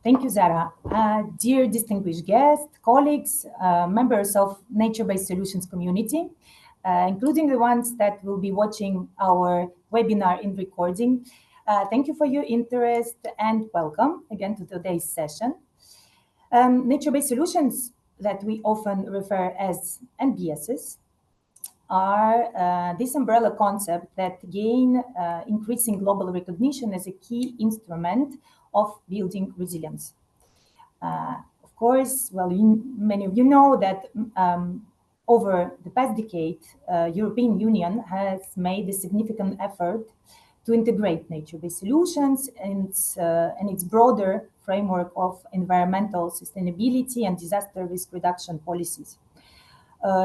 Thank you, Zara. Dear distinguished guests, colleagues, members of Nature-Based Solutions community, including the ones that will be watching our webinar in recording, thank you for your interest and welcome again to today's session. Nature-based solutions that we often refer as NBSs are this umbrella concept that gain increasing global recognition as a key instrument of building resilience. Of course, well, many of you know that over the past decade, European Union has made a significant effort to integrate nature-based solutions and its broader framework of environmental sustainability and disaster risk reduction policies.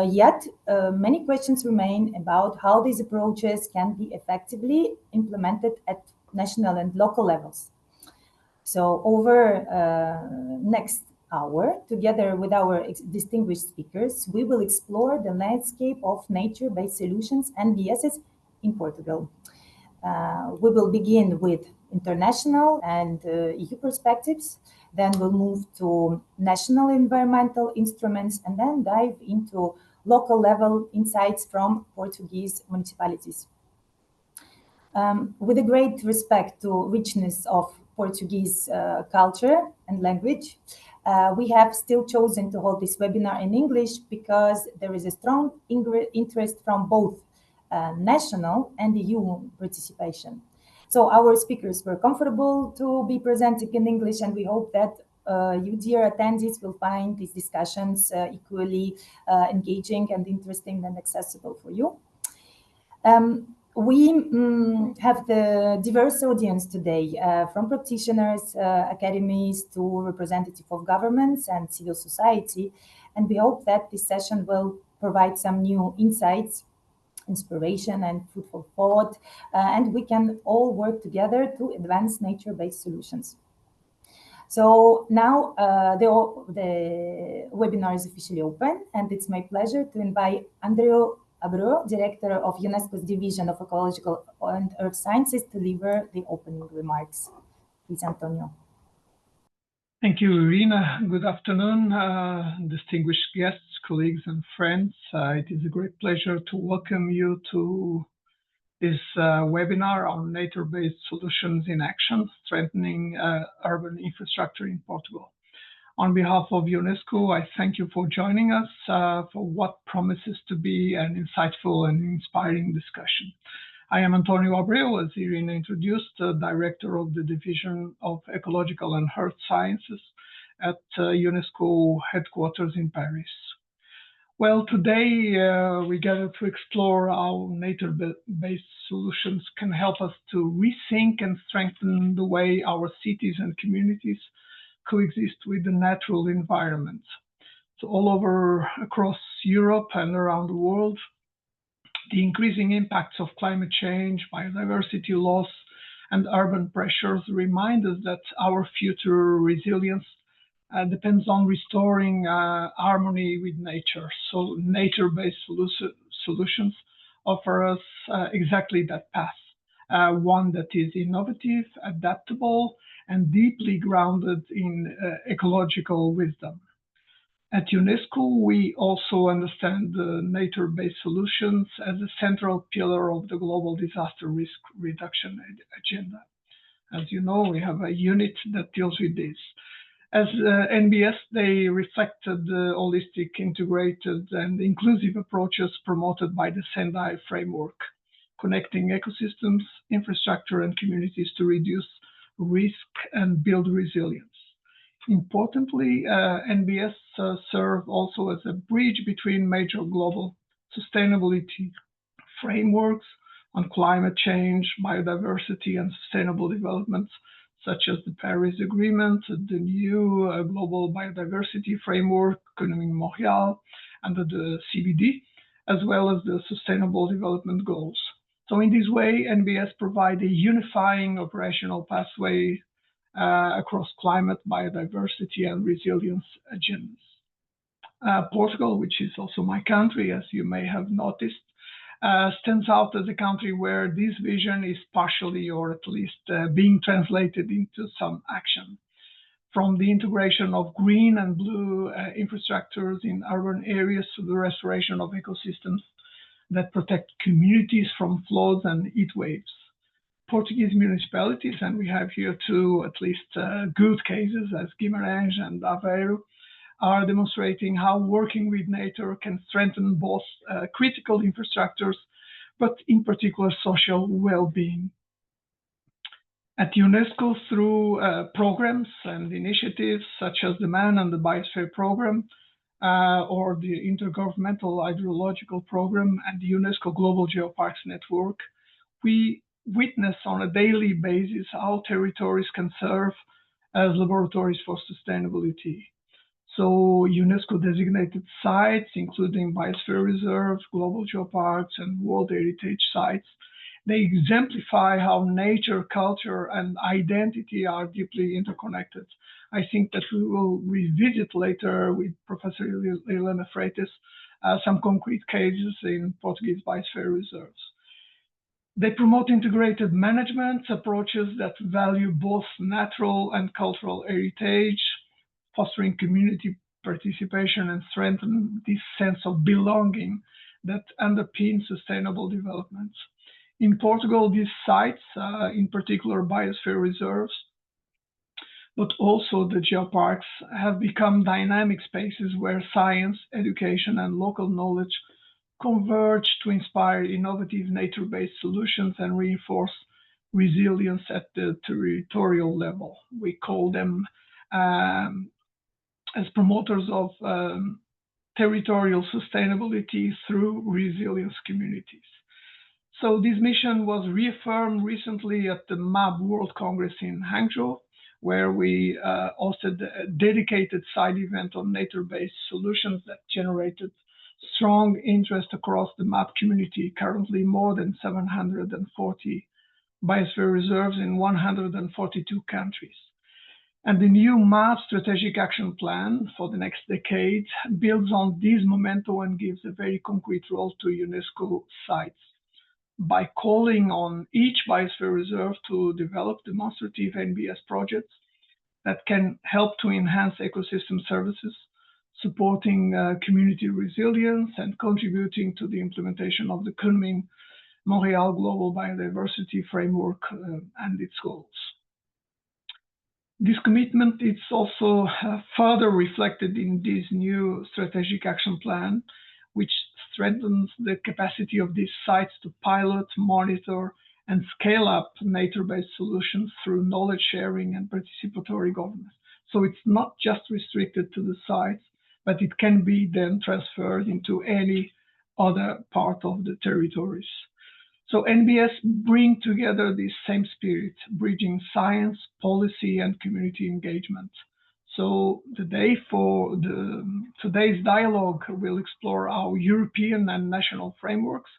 Yet, many questions remain about how these approaches can be effectively implemented at national and local levels. So over next hour, together with our distinguished speakers, we will explore the landscape of nature-based solutions and NBSs in Portugal. We will begin with international and EU perspectives, then we'll move to national environmental instruments, and then dive into local level insights from Portuguese municipalities. With a great respect to richness of Portuguese culture and language, we have still chosen to hold this webinar in English because there is a strong interest from both national and EU participation. So our speakers were comfortable to be presenting in English, and we hope that you, dear attendees, will find these discussions equally engaging and interesting and accessible for you. We have the diverse audience today, from practitioners, academies to representatives of governments and civil society, and we hope that this session will provide some new insights, inspiration and food for thought, and we can all work together to advance nature-based solutions. So now the webinar is officially open, and it's my pleasure to invite Abreu, Director of UNESCO's Division of Ecological and Earth Sciences, to deliver the opening remarks. Please, Antonio. Thank you, Irina. Good afternoon, distinguished guests, colleagues, and friends. It is a great pleasure to welcome you to this webinar on nature-based solutions in action, strengthening urban infrastructure in Portugal. On behalf of UNESCO, I thank you for joining us for what promises to be an insightful and inspiring discussion. I am Antonio Abreu, as Irina introduced, Director of the Division of Ecological and Earth Sciences at UNESCO headquarters in Paris. Well, today we gather to explore how nature-based solutions can help us to rethink and strengthen the way our cities and communities coexist with the natural environment. So all over across Europe and around the world, the increasing impacts of climate change, biodiversity loss, and urban pressures remind us that our future resilience depends on restoring harmony with nature. So nature-based solutions offer us exactly that path, one that is innovative, adaptable, and deeply grounded in ecological wisdom. At UNESCO, we also understand the nature-based solutions as a central pillar of the global disaster risk reduction agenda. As you know, we have a unit that deals with this. As NBS, they reflected the holistic, integrated, and inclusive approaches promoted by the Sendai framework, connecting ecosystems, infrastructure, and communities to reduce risk and build resilience. Importantly, NBS serve also as a bridge between major global sustainability frameworks on climate change, biodiversity, and sustainable development, such as the Paris Agreement, the new Global Biodiversity Framework, Economie Montréal, and the CBD, as well as the Sustainable Development Goals. So in this way, NBS provide a unifying operational pathway across climate, biodiversity, and resilience agendas. Portugal, which is also my country, as you may have noticed, stands out as a country where this vision is partially, or at least being translated into some action. from the integration of green and blue infrastructures in urban areas to the restoration of ecosystems that protect communities from floods and heat waves. Portuguese municipalities, and we have here two at least good cases as Guimarães and Abreu, are demonstrating how working with nature can strengthen both critical infrastructures, but in particular social well-being. At UNESCO, through programs and initiatives such as the Man and the Biosphere Program, or the Intergovernmental Hydrological Program and the UNESCO Global Geoparks Network, we witness on a daily basis how territories can serve as laboratories for sustainability. So UNESCO designated sites, including biosphere reserves, global geoparks, and World Heritage sites, they exemplify how nature, culture, and identity are deeply interconnected. I think that we will revisit later with Professor Helena Freitas some concrete cases in Portuguese biosphere reserves. They promote integrated management approaches that value both natural and cultural heritage, fostering community participation and strengthen this sense of belonging that underpins sustainable development. In Portugal, these sites, in particular biosphere reserves, but also the geoparks, have become dynamic spaces where science, education, and local knowledge converge to inspire innovative nature-based solutions and reinforce resilience at the territorial level. We call them as promoters of territorial sustainability through resilience communities. So this mission was reaffirmed recently at the MAB World Congress in Hangzhou, where we hosted a dedicated side event on nature-based solutions that generated strong interest across the MAB community, currently more than 740 biosphere reserves in 142 countries. And the new MAB Strategic Action Plan for the next decade builds on this momentum and gives a very concrete role to UNESCO sites by calling on each biosphere reserve to develop demonstrative NBS projects that can help to enhance ecosystem services, supporting community resilience and contributing to the implementation of the Kunming-Montreal Global Biodiversity Framework and its goals. This commitment is also further reflected in this new strategic action plan, which strengthens the capacity of these sites to pilot, monitor, and scale up nature-based solutions through knowledge sharing and participatory governance. So it's not just restricted to the sites, but it can be then transferred into any other part of the territories. So NBS bring together this same spirit, bridging science, policy, and community engagement. So today for today's dialogue, we'll explore how European and national frameworks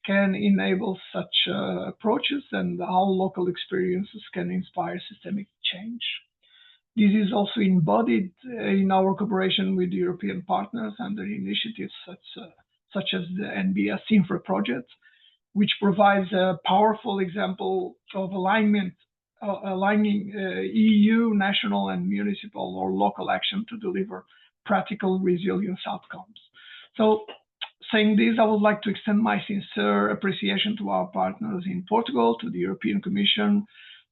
can enable such approaches and how local experiences can inspire systemic change. This is also embodied in our cooperation with European partners under initiatives such as the NBSINFRA project, which provides a powerful example of aligning EU, national, and municipal or local action to deliver practical resilience outcomes. So, saying this, I would like to extend my sincere appreciation to our partners in Portugal, to the European Commission,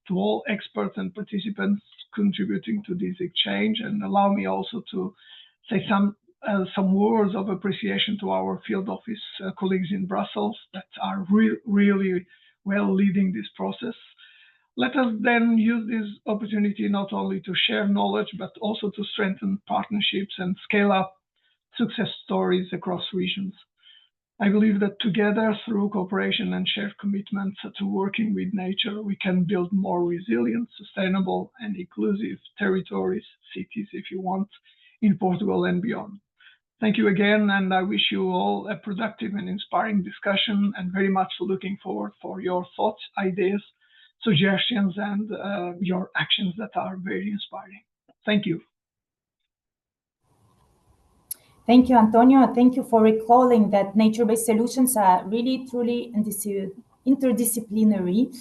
to all experts and participants contributing to this exchange, and allow me also to say some words of appreciation to our field office colleagues in Brussels that are really well leading this process. Let us then use this opportunity not only to share knowledge, but also to strengthen partnerships and scale up success stories across regions. I believe that together, through cooperation and shared commitment to working with nature, we can build more resilient, sustainable, and inclusive territories, cities, if you want, in Portugal and beyond. Thank you again, and I wish you all a productive and inspiring discussion, and very much looking forward for your thoughts, ideas, suggestions, and your actions that are very inspiring. Thank you. Thank you, Antonio. Thank you for recalling that nature-based solutions are really, truly interdisciplinary,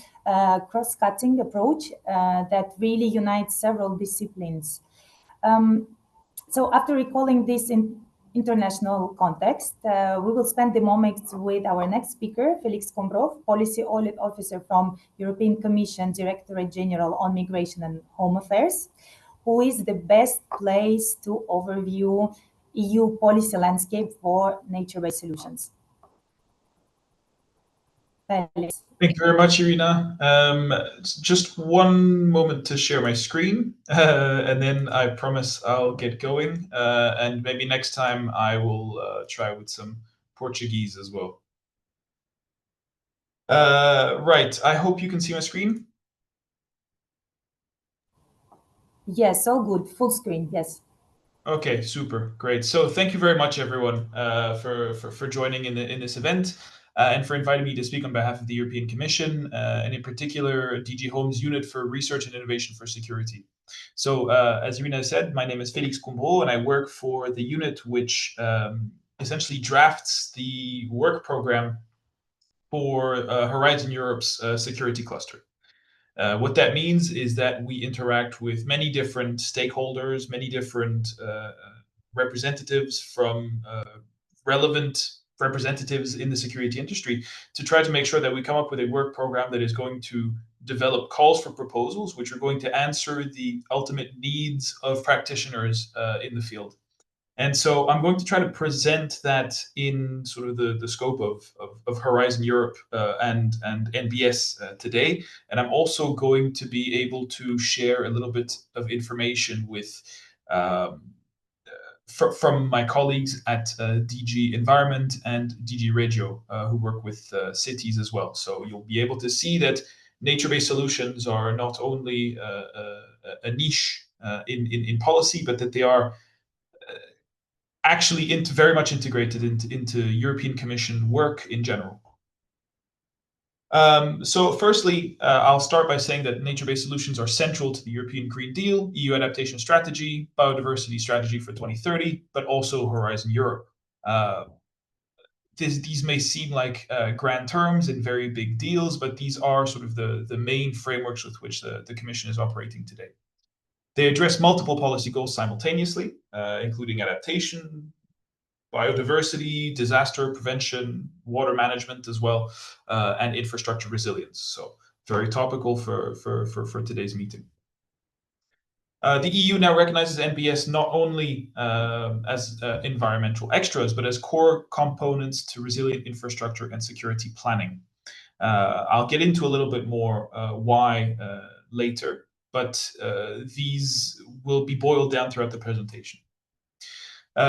cross-cutting approach that really unites several disciplines. So after recalling this international context, we will spend the moment with our next speaker, Félix Coimbreau, Policy Audit Officer from European Commission Directorate General on Migration and Home Affairs, who is the best place to overview EU policy landscape for nature-based solutions. Félix. Thank you very much, Irina. Just one moment to share my screen, and then I promise I'll get going. And maybe next time I will try with some Portuguese as well. Right, I hope you can see my screen. Yes, all good. Full screen, yes. Okay, super, great. So thank you very much, everyone, for joining in this event. And for inviting me to speak on behalf of the European Commission, and in particular, DG Home's Unit for Research and Innovation for Security. So, as Irina said, my name is Félix Coimbreau, and I work for the unit which essentially drafts the work program for Horizon Europe's security cluster. What that means is that we interact with many different stakeholders, many different representatives from relevant representatives in the security industry to try to make sure that we come up with a work program that is going to develop calls for proposals, which are going to answer the ultimate needs of practitioners in the field. And so I'm going to try to present that in sort of the scope of Horizon Europe and NBS today. And I'm also going to be able to share a little bit of information with from my colleagues at DG Environment and DG Regio, who work with cities as well. So you'll be able to see that nature-based solutions are not only a niche in policy, but that they are actually very much integrated into European Commission work in general. So firstly, I'll start by saying that nature-based solutions are central to the European Green Deal, EU adaptation strategy, biodiversity strategy for 2030, but also Horizon Europe. These may seem like grand terms and very big deals, but these are sort of the main frameworks with which the Commission is operating today. They address multiple policy goals simultaneously, including adaptation, biodiversity, disaster prevention, water management as well, and infrastructure resilience. So very topical for today's meeting. The EU now recognizes NBS not only as environmental extras, but as core components to resilient infrastructure and security planning. I'll get into a little bit more why later, but these will be boiled down throughout the presentation.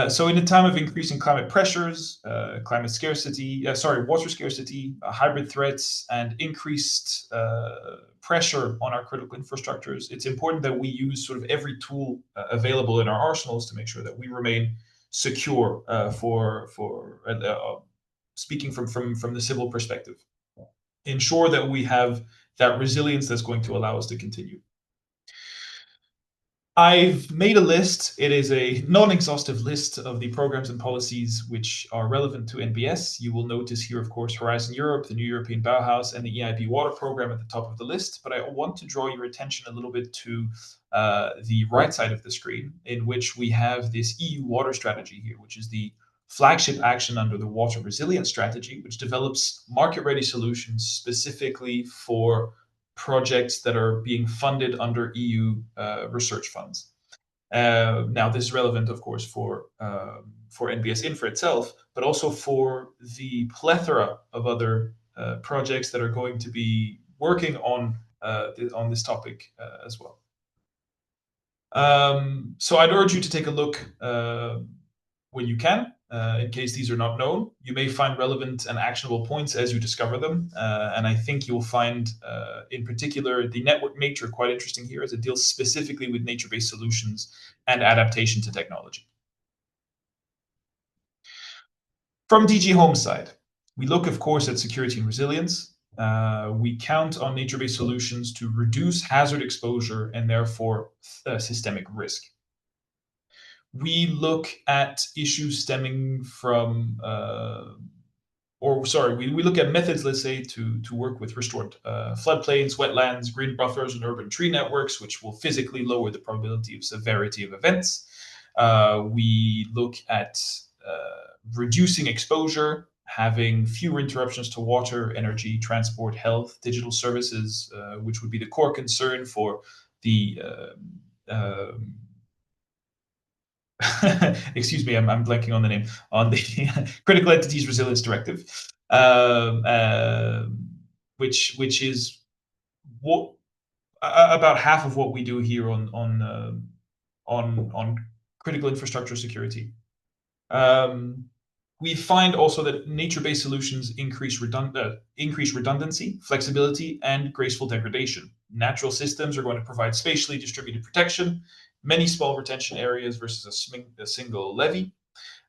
So in a time of increasing climate pressures, water scarcity, hybrid threats, and increased pressure on our critical infrastructures, it's important that we use sort of every tool available in our arsenals to make sure that we remain secure speaking from the civil perspective. Ensure that we have that resilience that's going to allow us to continue. I've made a list. It is a non-exhaustive list of the programs and policies which are relevant to NBS. You will notice here, of course, Horizon Europe, the new European Bauhaus, and the EIB water program at the top of the list. But I want to draw your attention a little bit to the right side of the screen, in which we have this EU water strategy here, which is the flagship action under the water resilience strategy, which develops market-ready solutions specifically for projects that are being funded under EU research funds. Now, this is relevant, of course, for NBSINFRA itself, but also for the plethora of other projects that are going to be working on this topic as well. So I'd urge you to take a look when you can. In case these are not known, you may find relevant and actionable points as you discover them. And I think you'll find, in particular, the network nature quite interesting here, as it deals specifically with nature-based solutions and adaptation to technology. From DG Home side, we look, of course, at security and resilience. We count on nature-based solutions to reduce hazard exposure and therefore systemic risk. We look at issues stemming from we look at methods, let's say, to work with restored floodplains, wetlands, green buffers, and urban tree networks, which will physically lower the probability of severity of events. We look at reducing exposure, having fewer interruptions to water, energy, transport, health, digital services, which would be the core concern for the excuse me, I'm blanking on the name, on the Critical Entities Resilience Directive, which is what about half of what we do here on critical infrastructure security. We find also that nature-based solutions increase redundancy, flexibility, and graceful degradation. Natural systems are going to provide spatially distributed protection, many small retention areas versus a single levee.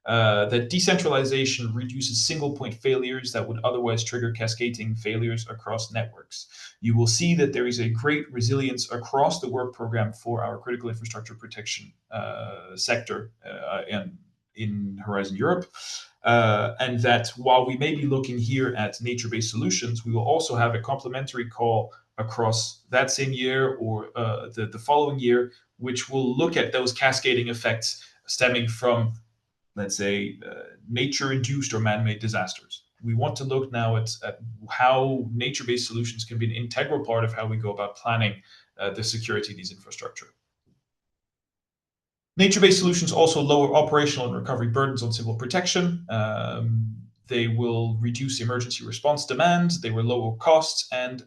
That decentralization reduces single-point failures that would otherwise trigger cascading failures across networks. You will see that there is a great resilience across the work program for our critical infrastructure protection sector in Horizon Europe. And that while we may be looking here at nature-based solutions, we will also have a complementary call across that same year or the following year, which will look at those cascading effects stemming from, let's say, nature-induced or man-made disasters. We want to look now at how nature-based solutions can be an integral part of how we go about planning the security of these infrastructure. Nature-based solutions also lower operational and recovery burdens on civil protection. They will reduce emergency response demands, they will lower costs, and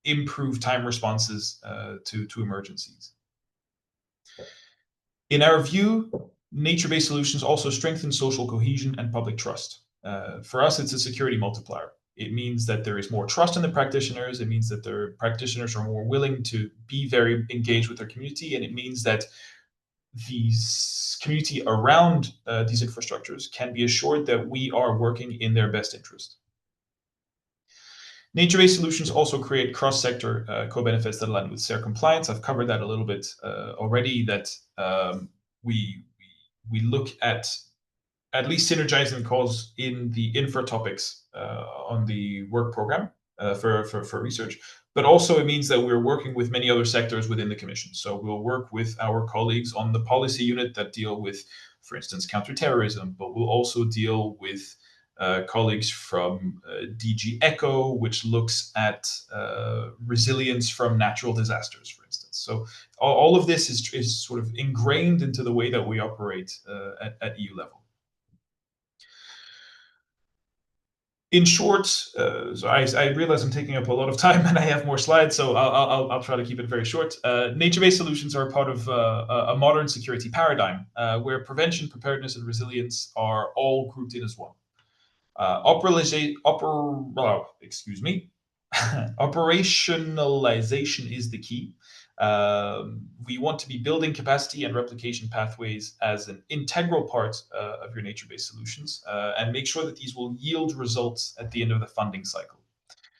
improve time responses to emergencies. In our view, nature-based solutions also strengthen social cohesion and public trust. For us, it's a security multiplier. It means that there is more trust in the practitioners. It means that their practitioners are more willing to be very engaged with their community. And it means that the community around these infrastructures can be assured that we are working in their best interest. Nature-based solutions also create cross-sector co-benefits that align with SARE compliance. I've covered that a little bit already, that we look at least synergizing calls in the infra topics on the work program for research. But also it means that we're working with many other sectors within the Commission. So we'll work with our colleagues on the policy unit that deal with, for instance, counterterrorism, but we'll also deal with colleagues from DG ECO, which looks at resilience from natural disasters, for instance. So all of this is sort of ingrained into the way that we operate at EU level. In short, so I realize I'm taking up a lot of time and I have more slides, so I'll try to keep it very short. Nature-based solutions are a part of a modern security paradigm where prevention, preparedness, and resilience are all grouped in as one. Operationalization is the key. We want to be building capacity and replication pathways as an integral part of your nature-based solutions and make sure that these will yield results at the end of the funding cycle.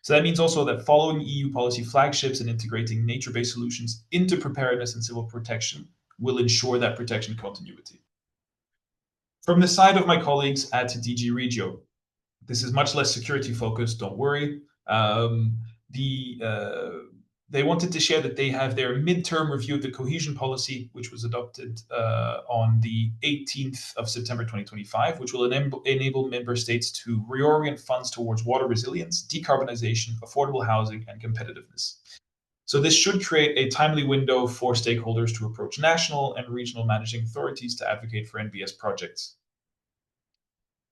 So that means also that following EU policy flagships and integrating nature-based solutions into preparedness and civil protection will ensure that protection continuity. From the side of my colleagues at DG Regio, this is much less security focused, don't worry. They wanted to share that they have their midterm review of the cohesion policy, which was adopted on the 18th of September 2025, which will enable member states to reorient funds towards water resilience, decarbonization, affordable housing, and competitiveness. So this should create a timely window for stakeholders to approach national and regional managing authorities to advocate for NBS projects.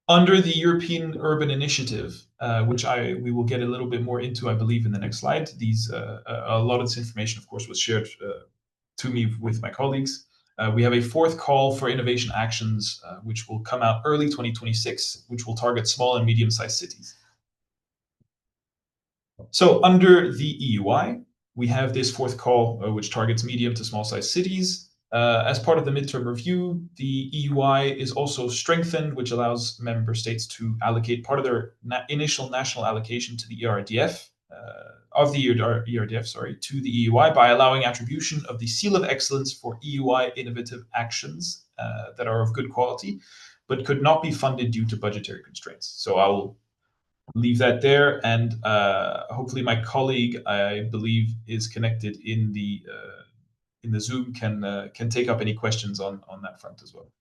Under the European Urban Initiative, which we will get a little bit more into, I believe, in the next slide. A lot of this information, of course, was shared to me with my colleagues. We have a fourth call for innovation actions, which will come out early 2026, which will target small and medium-sized cities. So under the EUI, we have this fourth call, which targets medium to small-sized cities. As part of the midterm review, the EUI is also strengthened, which allows member states to allocate part of their initial national allocation to the ERDF, to the EUI by allowing attribution of the Seal of Excellence for EUI innovative actions that are of good quality. but could not be funded due to budgetary constraints. So I will leave that there, and hopefully my colleague, I believe, is connected in the Zoom, can take up any questions on that front as well.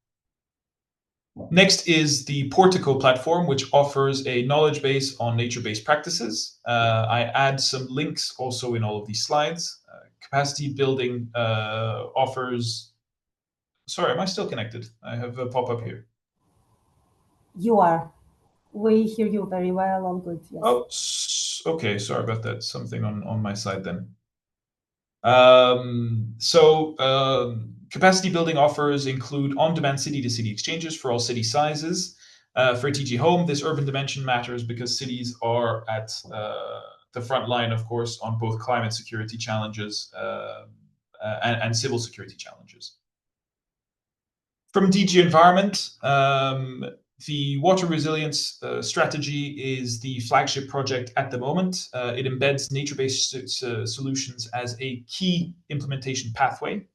Next is the Portico platform, which offers a knowledge base on nature-based practices. I add some links also in all of these slides. Capacity building offers... Sorry, am I still connected? I have a pop-up here. You are. We hear you very well, all good, yes. Oh, okay, sorry about that. Something on my side then. Capacity building offers include on-demand city-to-city exchanges for all city sizes. For TG Home, this urban dimension matters because cities are at the front line, of course, on both climate security challenges and civil security challenges. From DG Environment, the water resilience strategy is the flagship project at the moment. It embeds nature-based solutions as a key implementation pathway.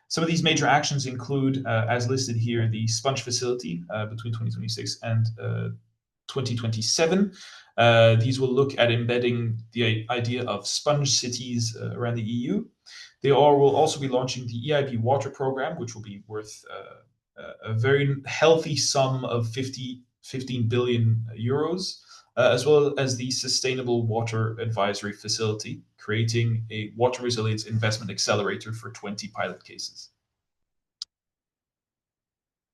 Some of these major actions include, as listed here, the sponge facility between 2026 and 2027. These will look at embedding the idea of sponge cities around the EU. They will also be launching the EIB water program, which will be worth a very healthy sum of 15 billion euros, as well as the Sustainable Water Advisory Facility, creating a water resilience investment accelerator for 20 pilot cases.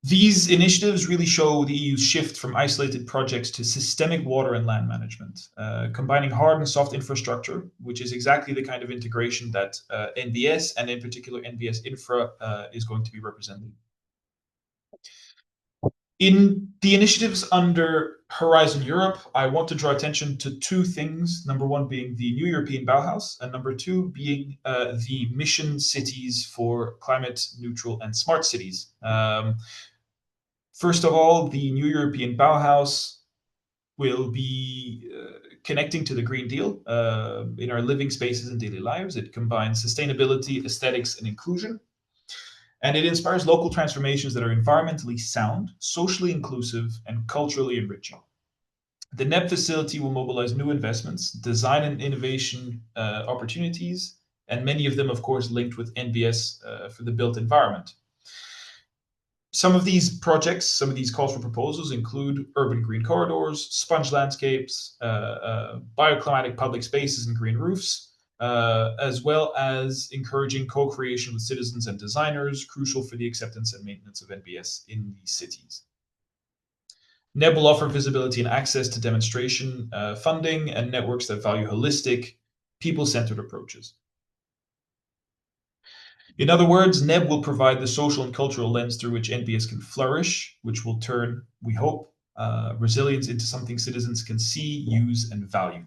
These initiatives really show the EU's shift from isolated projects to systemic water and land management, combining hard and soft infrastructure, which is exactly the kind of integration that NBS, and in particular NBSINFRA, is going to be representing. In the initiatives under Horizon Europe, I want to draw attention to two things. Number one being the New European Bauhaus, and number two being the mission cities for climate neutral and smart cities. First of all, the New European Bauhaus will be connecting to the Green Deal in our living spaces and daily lives. It combines sustainability, aesthetics, and inclusion. And it inspires local transformations that are environmentally sound, socially inclusive, and culturally enriching. The NEB facility will mobilize new investments, design and innovation opportunities, and many of them, of course, linked with NBS for the built environment. Some of these projects, some of these calls for proposals include urban green corridors, sponge landscapes, bioclimatic public spaces and green roofs, as well as encouraging co-creation with citizens and designers, crucial for the acceptance and maintenance of NBS in these cities. NEB will offer visibility and access to demonstration funding and networks that value holistic, people-centered approaches. In other words, NEB will provide the social and cultural lens through which NBS can flourish, which will turn, we hope, resilience into something citizens can see, use, and value.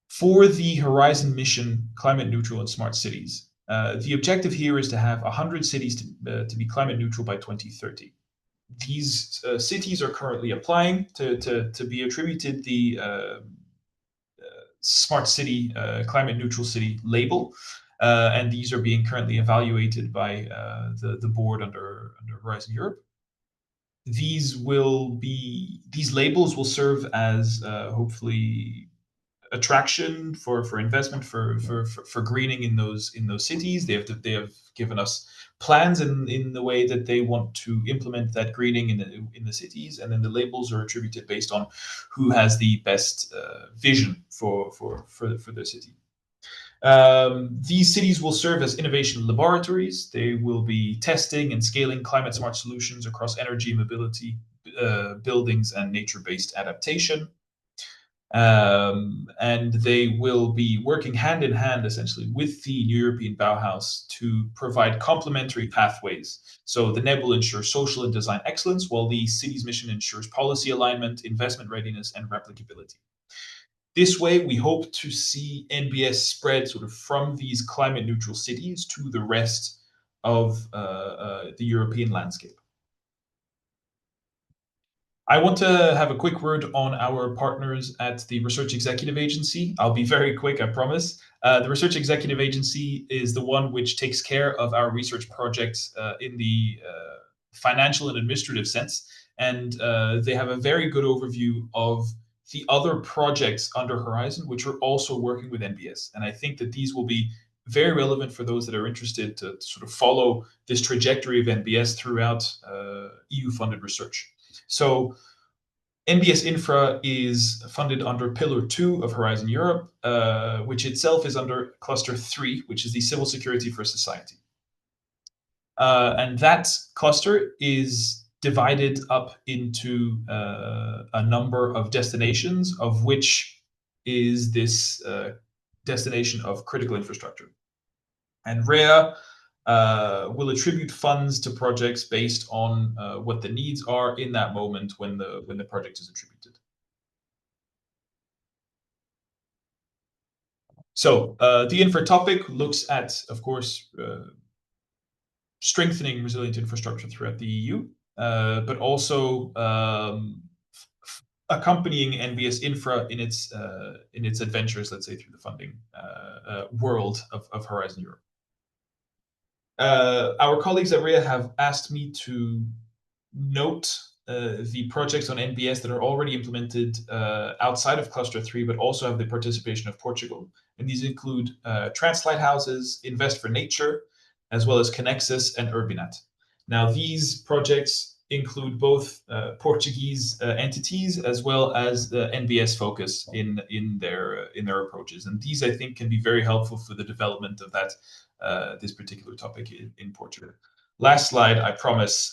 For the Horizon mission, climate neutral and smart cities, the objective here is to have 100 cities to be climate neutral by 2030. These cities are currently applying to be attributed the smart city, climate neutral city label. And these are being currently evaluated by the board under Horizon Europe. These labels will serve as hopefully attraction for investment for greening in those cities. They have given us plans in the way that they want to implement that greening in the cities, and then the labels are attributed based on who has the best vision for their city. These cities will serve as innovation laboratories. They will be testing and scaling climate smart solutions across energy, mobility, buildings, and nature-based adaptation. And they will be working hand in hand, essentially, with the New European Bauhaus to provide complementary pathways. So the NEB will ensure social and design excellence, while the city's mission ensures policy alignment, investment readiness, and replicability. This way, we hope to see NBS spread sort of from these climate neutral cities to the rest of the European landscape. I want to have a quick word on our partners at the Research Executive Agency. I'll be very quick, I promise. The Research Executive Agency is the one which takes care of our research projects in the financial and administrative sense. And they have a very good overview of the other projects under Horizon, which are also working with NBS. And I think that these will be very relevant for those that are interested to sort of follow this trajectory of NBS throughout EU-funded research. So NBSINFRA is funded under Pillar 2 of Horizon Europe, which itself is under Cluster 3, which is the Civil Security for Society. And that cluster is divided up into a number of destinations, of which is this destination of critical infrastructure. And REA will attribute funds to projects based on what the needs are in that moment when the project is attributed. So the infra topic looks at, of course, strengthening resilient infrastructure throughout the EU, but also accompanying NBSINFRA in its adventures, let's say, through the funding world of Horizon Europe. Our colleagues at REA have asked me to note the projects on NBS that are already implemented outside of Cluster 3, but also have the participation of Portugal. And these include Translite Houses, Invest for Nature, as well as Connexus and Urbinat. Now, these projects include both Portuguese entities as well as the NBS focus in their approaches. And these, I think, can be very helpful for the development of that this particular topic in Portugal. Last slide, I promise.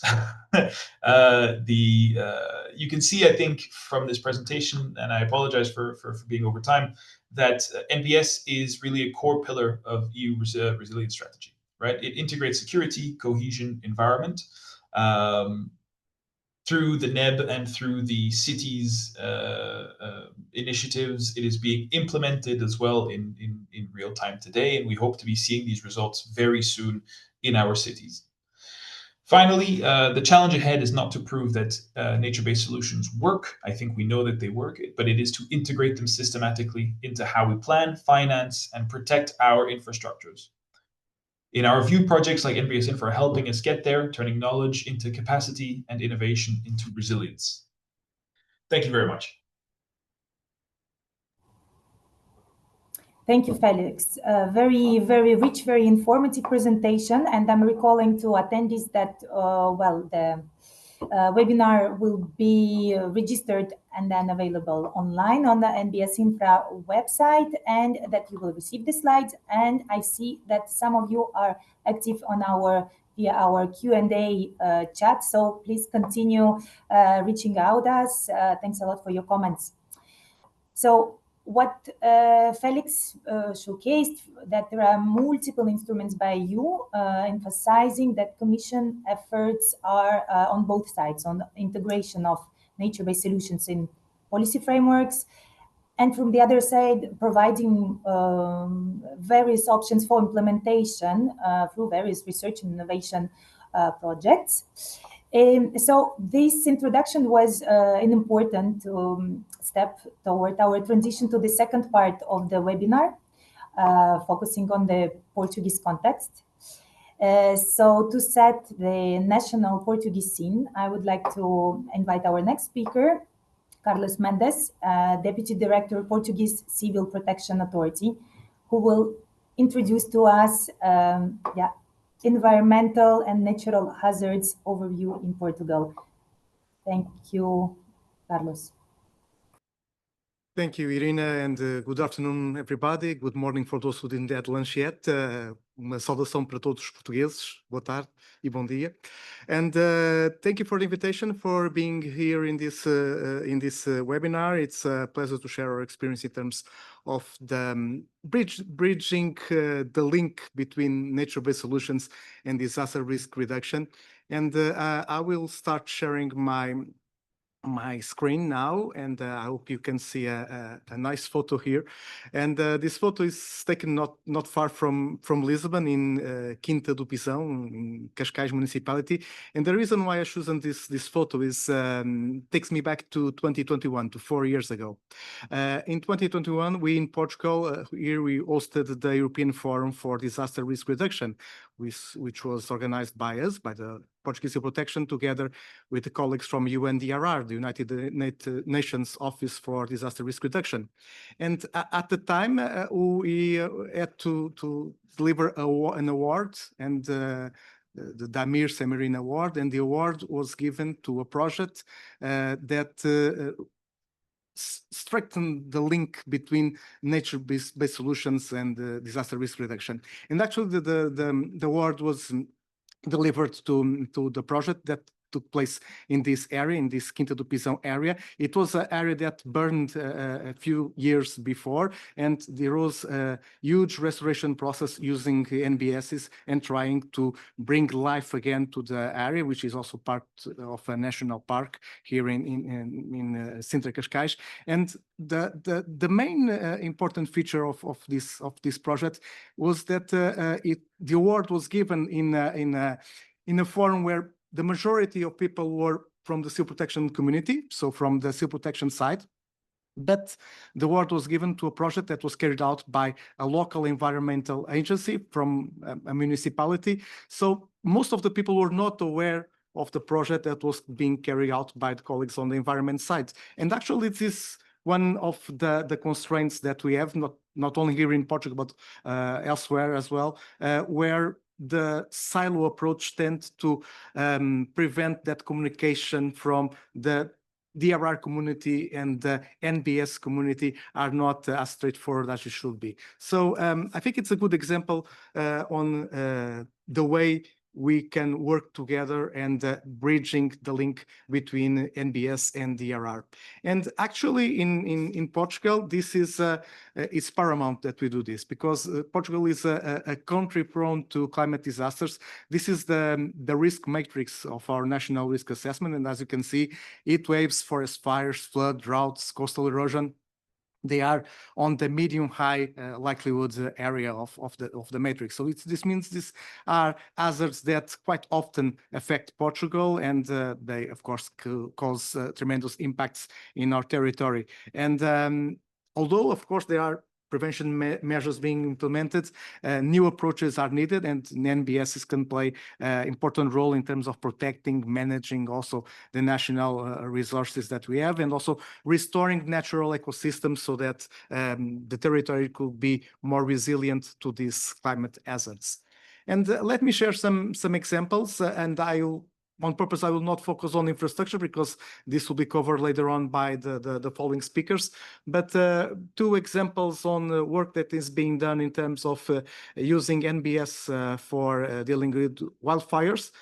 You can see, I think, from this presentation, and I apologize for being over time, that NBS is really a core pillar of EU resilience strategy, right? It integrates security, cohesion, environment. Through the NEB and through the cities initiatives, it is being implemented as well in real time today, and we hope to be seeing these results very soon in our cities. Finally, the challenge ahead is not to prove that nature-based solutions work. I think we know that they work, but it is to integrate them systematically into how we plan, finance, and protect our infrastructures. In our view, projects like NBSINFRA are helping us get there, turning knowledge into capacity and innovation into resilience. Thank you very much. Thank you, Félix. Very, very rich, very informative presentation. And I'm recalling to attendees that, the webinar will be registered and then available online on the NBSINFRA website, and that you will receive the slides. And I see that some of you are active on via our Q&A chat. So please continue reaching out us. Thanks a lot for your comments. So what Félix showcased, that there are multiple instruments by you, emphasizing that Commission efforts are on both sides, on the integration of nature-based solutions in policy frameworks, and from the other side, providing various options for implementation through various research and innovation projects. So this introduction was an important step toward our transition to the second part of the webinar, focusing on the Portuguese context. So to set the national Portuguese scene, I would like to invite our next speaker, Carlos Mendes, Deputy Director, Portuguese Civil Protection Authority, who will introduce to us environmental and natural hazards overview in Portugal. Thank you, Carlos. Thank you, Irina, and good afternoon, everybody. Good morning for those who didn't have lunch yet. Uma saudação para todos os portugueses. Boa tarde e bom dia. And thank you for the invitation, for being here in this webinar. It's a pleasure to share our experience in terms of the bridging the link between nature-based solutions and disaster risk reduction. And I will start sharing my screen now, and I hope you can see a nice photo here. And this photo is taken not far from Lisbon, in Quinta do Pisão, in Cascais municipality. And the reason why I chosen this photo is takes me back to 2021, to 4 years ago. In 2021, we in Portugal, here we hosted the European Forum for Disaster Risk Reduction, which was organized by us, by the Portuguese Civil Protection, together with the colleagues from UNDRR, the United Nations Office for Disaster Risk Reduction. And at the time, we had to deliver an award, and the Damir Semerin Award, and the award was given to a project that strengthen the link between nature-based solutions and disaster risk reduction. And actually, the award was delivered to the project that took place in this area, in this Quinta do Pisão area. It was an area that burned a few years before, and there was a huge restoration process using NBSs and trying to bring life again to the area, which is also part of a national park here in Sintra Cascais. And the main important feature of this project was that the award was given in a forum where the majority of people were from the civil protection community, so from the civil protection side. But the award was given to a project that was carried out by a local environmental agency from a municipality. So most of the people were not aware of the project that was being carried out by the colleagues on the environment side. And actually, it is one of the constraints that we have, not only here in Portugal, but elsewhere as well, where the silo approach tends to prevent that communication from the DRR community and the NBS community are not as straightforward as it should be. So I think it's a good example on the way we can work together and bridging the link between NBS and DRR. And actually in Portugal, this is it's paramount that we do this, because Portugal is a country prone to climate disasters. This is the risk matrix of our national risk assessment. And as you can see, heat waves, forest fires, flood, droughts, coastal erosion, they are on the medium-high likelihood area of the matrix. So this means these are hazards that quite often affect Portugal, and they, of course, cause tremendous impacts in our territory. And although, of course, there are prevention measures being implemented, new approaches are needed, and NBSs can play an important role in terms of protecting, managing also the national resources that we have, and also restoring natural ecosystems so that the territory could be more resilient to these climate hazards. And let me share some examples, and on purpose, I will not focus on infrastructure because this will be covered later on by the following speakers. But two examples on work that is being done in terms of using NBS for dealing with wildfires.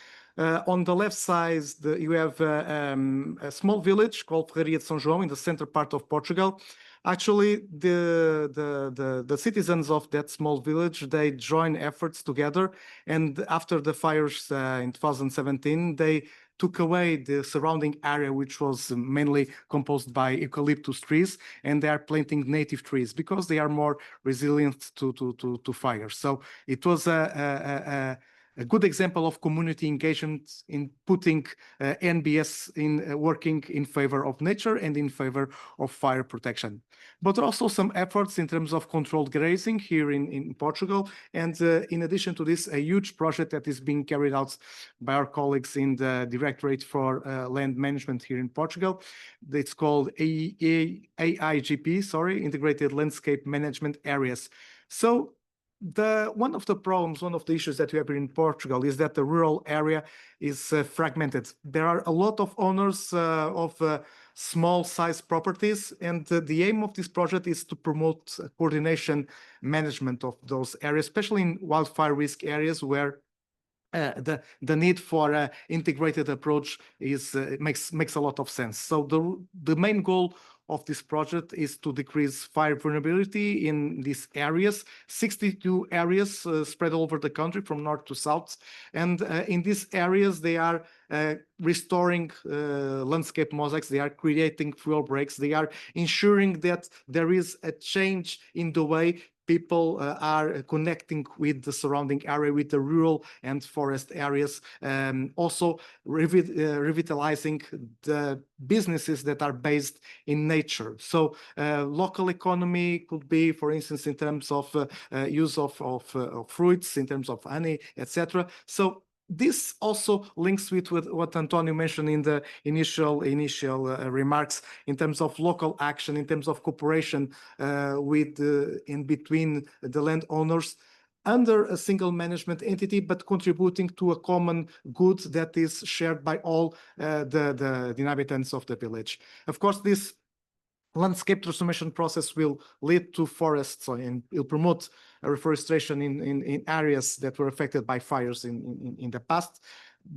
On the left side, you have a small village called Ferraria de São João in the center part of Portugal. Actually, the citizens of that small village, they join efforts together, and after the fires in 2017, they took away the surrounding area, which was mainly composed by eucalyptus trees, and they are planting native trees because they are more resilient to fire. So it was a good example of community engagement in putting NBS in working in favor of nature and in favor of fire protection. But also some efforts in terms of controlled grazing here in Portugal. And in addition to this, a huge project that is being carried out by our colleagues in the Directorate for Land Management here in Portugal. It's called AIGP, Integrated Landscape Management Areas. So one of the issues that we have here in Portugal is that the rural area is fragmented. There are a lot of owners of small size properties, and the aim of this project is to promote coordination management of those areas, especially in wildfire risk areas where the need for an integrated approach makes a lot of sense. So the main goal of this project is to decrease fire vulnerability in these areas, 62 areas spread all over the country from north to south. And in these areas, they are restoring landscape mosaics, they are creating fuel breaks, they are ensuring that there is a change in the way people are connecting with the surrounding area, with the rural and forest areas, also revitalizing the businesses that are based in nature. So local economy could be, for instance, in terms of use of fruits, in terms of honey, etc. So this also links with what Antonio mentioned in the initial remarks in terms of local action, in terms of cooperation in between the landowners under a single management entity, but contributing to a common good that is shared by all the inhabitants of the village. Of course, this landscape transformation process will lead to forests and will promote reforestation in areas that were affected by fires in the past,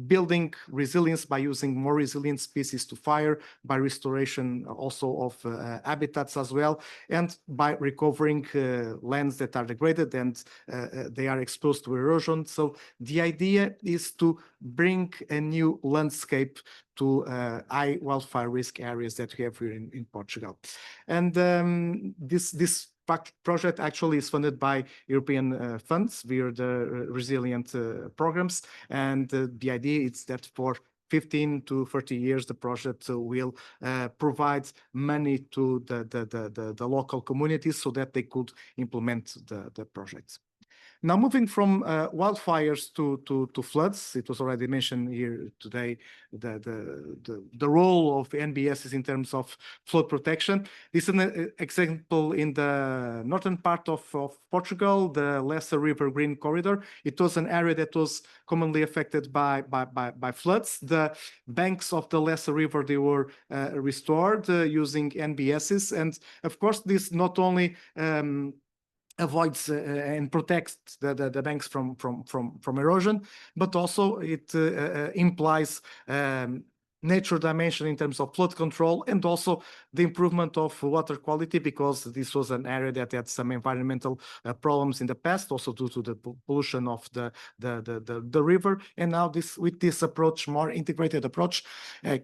building resilience by using more resilient species to fire, by restoration also of habitats as well, and by recovering lands that are degraded and they are exposed to erosion. So the idea is to bring a new landscape to high wildfire risk areas that we have here in Portugal. And this project actually is funded by European funds via the resilient programs. And the idea is that for 15 to 30 years, the project will provide money to the local communities so that they could implement the projects. Now, moving from wildfires to floods, it was already mentioned here today the role of NBS in terms of flood protection. This is an example in the northern part of Portugal, the Lesser River Green Corridor. It was an area that was commonly affected by floods. The banks of the Lesser River, they were restored using NBSs. And of course, this not only avoids and protects the banks from erosion, but also it implies nature dimension in terms of flood control and also the improvement of water quality, because this was an area that had some environmental problems in the past, also due to the pollution of the river. And now with this approach, more integrated approach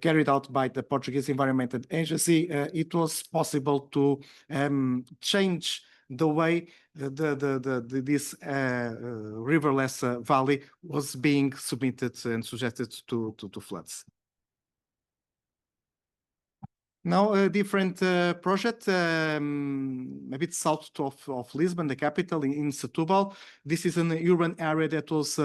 carried out by the Portuguese Environmental Agency, it was possible to change the way this riverless valley was being submitted and subjected to floods. Now, a different project, a bit south of Lisbon, the capital, in Setúbal. This is an urban area that was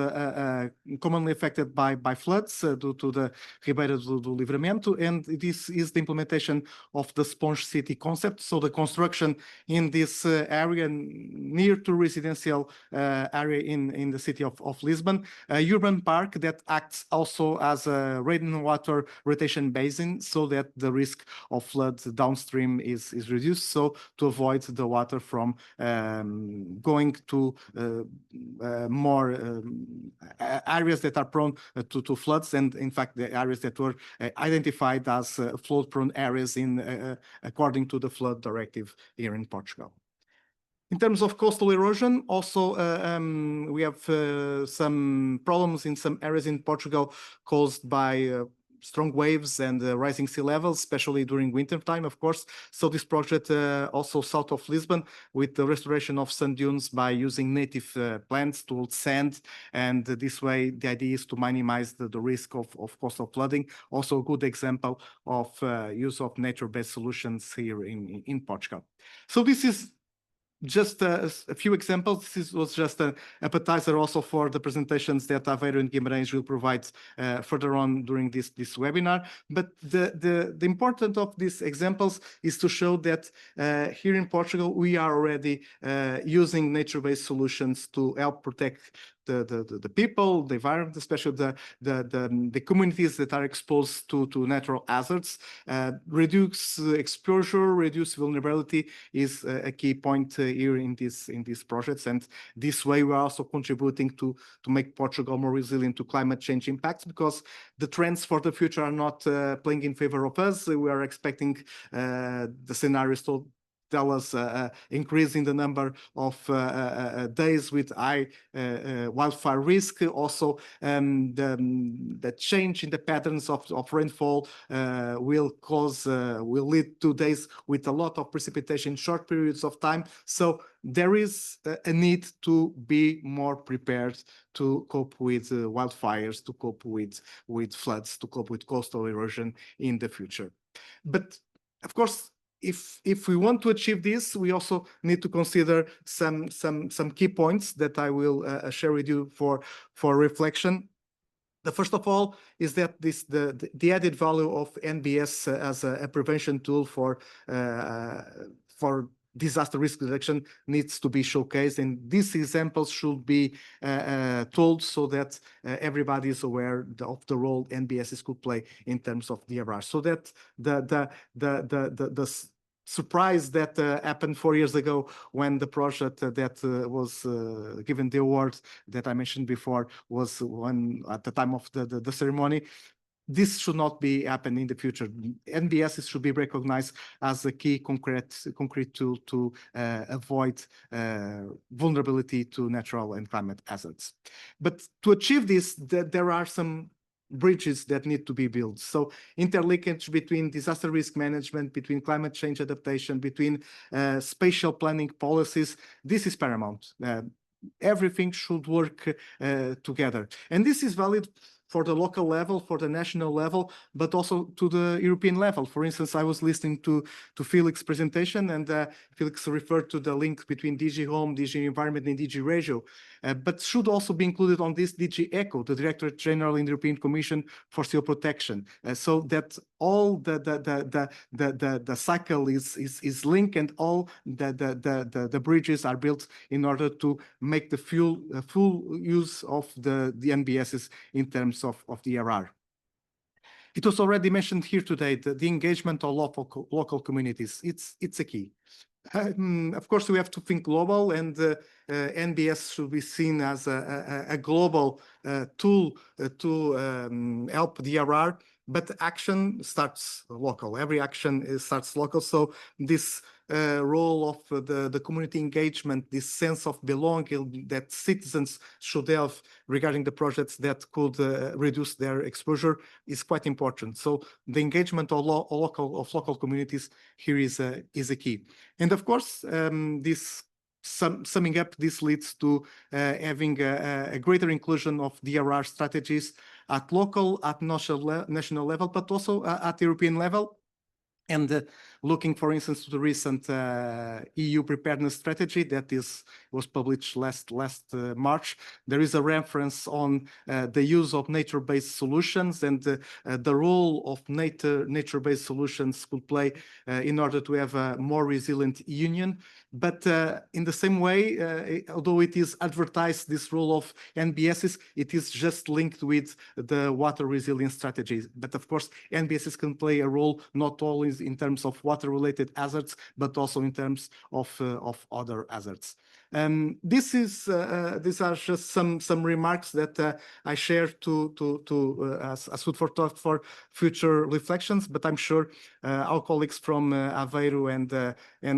commonly affected by floods due to the Ribeira do Livramento, and this is the implementation of the Sponge City concept. So the construction in this area near to residential area in the city of Lisbon, a urban park that acts also as a rainwater retention basin, so that the risk of floods downstream is reduced, so to avoid the water from going to more areas that are prone to floods, and in fact the areas that were identified as flood-prone areas according to the flood directive here in Portugal. In terms of coastal erosion, also we have some problems in some areas in Portugal caused by strong waves and rising sea levels, especially during winter time, of course. So this project also south of Lisbon, with the restoration of sand dunes by using native plants to hold sand. And this way, the idea is to minimize the risk of coastal flooding. Also a good example of use of nature-based solutions here in Portugal. So this is just a few examples. This was just an appetizer also for the presentations that Abreu and Guimarães will provide further on during this webinar. But the important of these examples is to show that here in Portugal, we are already using nature-based solutions to help protect the people, the environment, especially the communities that are exposed to natural hazards. Reduce exposure, reduce vulnerability is a key point here in these projects, and this way we are also contributing to make Portugal more resilient to climate change impacts, because the trends for the future are not playing in favor of us. We are expecting the scenarios to tell us increase in the number of days with high wildfire risk. Also, the change in the patterns of rainfall will lead to days with a lot of precipitation in short periods of time. So there is a need to be more prepared to cope with wildfires, to cope with floods, to cope with coastal erosion in the future. But of course, if we want to achieve this, we also need to consider some key points that I will share with you for reflection. The first of all is that the added value of NBS as a prevention tool for disaster risk reduction needs to be showcased, and these examples should be told so that everybody is aware of the role NBSs could play in terms of DRR, so that the surprise that happened 4 years ago when the project that was given the award that I mentioned before was one at the time of the ceremony. This should not be happening in the future. NBSs should be recognized as a key concrete tool to avoid vulnerability to natural and climate hazards. But to achieve this, there are some bridges that need to be built. So interlinkage between disaster risk management, between climate change adaptation, between spatial planning policies, this is paramount. Everything should work together. And this is valid for the local level, for the national level, but also to the European level. For instance, I was listening to Félix's presentation, and Félix referred to the link between DG Home, DG Environment, and DG Regio, but should also be included on this DG ECHO, the Directorate General in the European Commission for Civil Protection, so that all the cycle is linked, and all the bridges are built in order to make the full use of the NBSs in terms of DRR. It was already mentioned here today that the engagement of local communities, it's a key. Of course, we have to think global, and NBS should be seen as a global tool to help DRR, but action starts local. Every action starts local. So this role of the community engagement, this sense of belonging that citizens should have regarding the projects that could reduce their exposure is quite important. So the engagement of local communities here is a key. And of course, summing up, this leads to having a greater inclusion of DRR strategies at local, at national level, but also at European level. And looking, for instance, to the recent EU preparedness strategy that was published last March, there is a reference on the use of nature-based solutions and the role of nature-based solutions could play in order to have a more resilient union. But in the same way, although it is advertised, this role of NBSs, it is just linked with the water resilience strategies. But of course, NBSs can play a role not only in terms of water-related hazards, but also in terms of other hazards. These are just some remarks that I share as food for thought for future reflections. But I'm sure our colleagues from Abreu and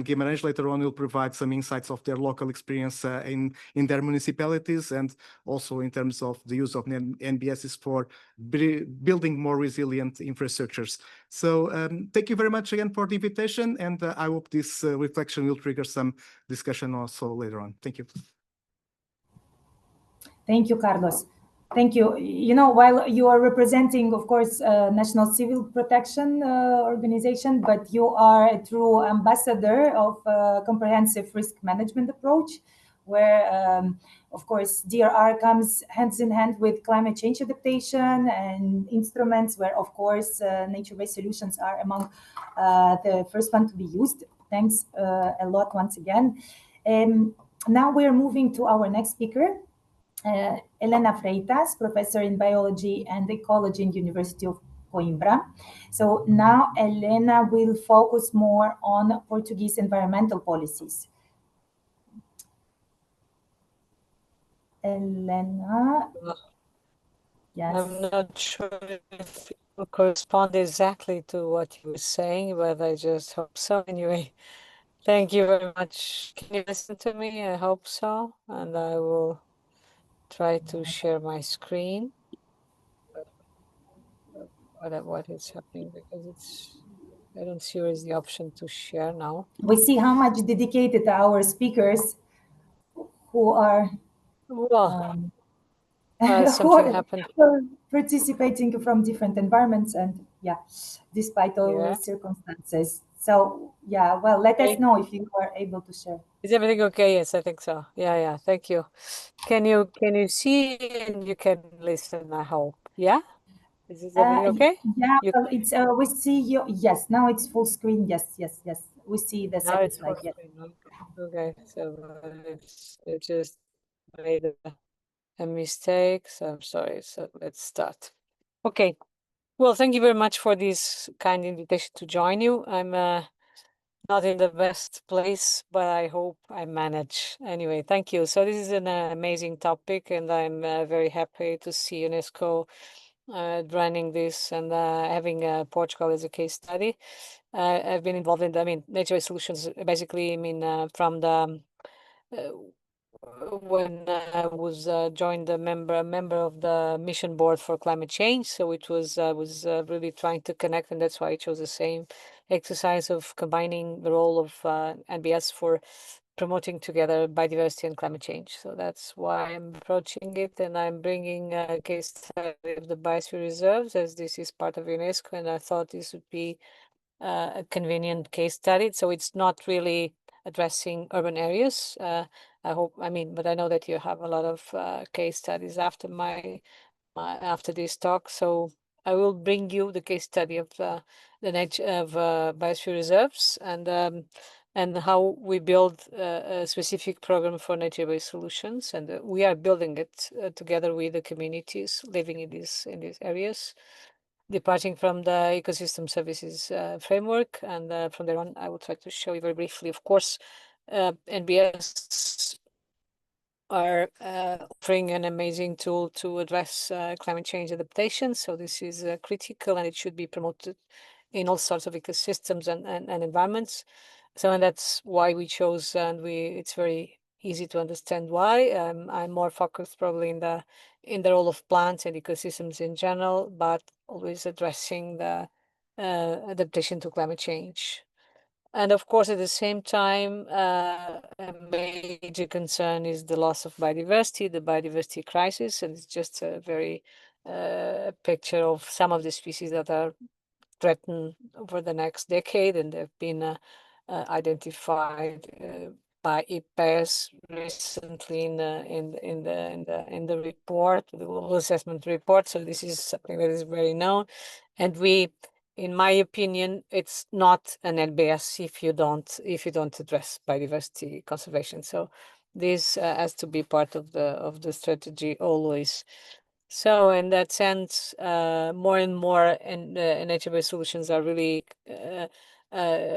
Guimarães later on will provide some insights of their local experience in their municipalities, and also in terms of the use of NBSs for building more resilient infrastructures. So thank you very much again for the invitation, and I hope this reflection will trigger some discussion also later on. Thank you. Thank you, Carlos. Thank you. You know, while you are representing, of course, National Civil Protection Organization, but you are a true ambassador of comprehensive risk management approach, where, of course, DRR comes hands in hand with climate change adaptation and instruments where, of course, nature-based solutions are among the first one to be used. Thanks a lot once again. Now we're moving to our next speaker, Helena Freitas, professor in biology and ecology in University of Coimbra. So now Helena will focus more on Portuguese environmental policies. Helena, yes. I'm not sure if it will correspond exactly to what you were saying, but I just hope so. Anyway, thank you very much. Can you listen to me? I hope so. And I will try to share my screen. What is happening, because I don't see where is the option to share now. We see how much dedicated our speakers who are something happened. Participating from different environments, and yeah, despite all the circumstances. So yeah, well, let us know if you are able to share. Is everything okay? Yes, I think so. Yeah, thank you. Can you see and you can listen, I hope. Yeah? Is everything okay? Yeah, You, well, it's we see you. Yes, now it's full screen. Yes, yes, yes. We see the now second it's slide. full Yes. screen. Okay, so it just made a mistake. So I'm sorry. So let's start. Okay. Well, thank you very much for this kind invitation to join you. I'm not in the best place, but I hope I manage. Anyway, thank you. So this is an amazing topic, and I'm very happy to see UNESCO running this and having Portugal as a case study. I've been involved in, nature solutions, basically, from the when I was joined a member of the mission board for climate change. So it was really trying to connect, and that's why I chose the same exercise of combining the role of NBS for promoting together biodiversity and climate change. So that's why I'm approaching it, and I'm bringing a case study of the biosphere reserves, as this is part of UNESCO, and I thought this would be a convenient case study. So it's not really addressing urban areas. But I know that you have a lot of case studies after after this talk. So I will bring you the case study of the nature of biosphere reserves and how we build a specific program for nature-based solutions, and we are building it together with the communities living in these areas, departing from the ecosystem services framework. And from there on, I will try to show you very briefly. Of course, NBS are offering an amazing tool to address climate change adaptation. So this is critical, and it should be promoted in all sorts of ecosystems and environments. So, and that's why we chose, and it's very easy to understand why. I'm more focused probably in the role of plants and ecosystems in general, but always addressing the adaptation to climate change. And of course, at the same time, a major concern is the loss of biodiversity, the biodiversity crisis, and it's just a very picture of some of the species that are threatened over the next decade, and they've been identified by IPES recently in the report, the global assessment report. So this is something that is very known, and in my opinion, it's not an NBS if you don't address biodiversity conservation. So this has to be part of the strategy always. So in that sense, more and more nature-based solutions are really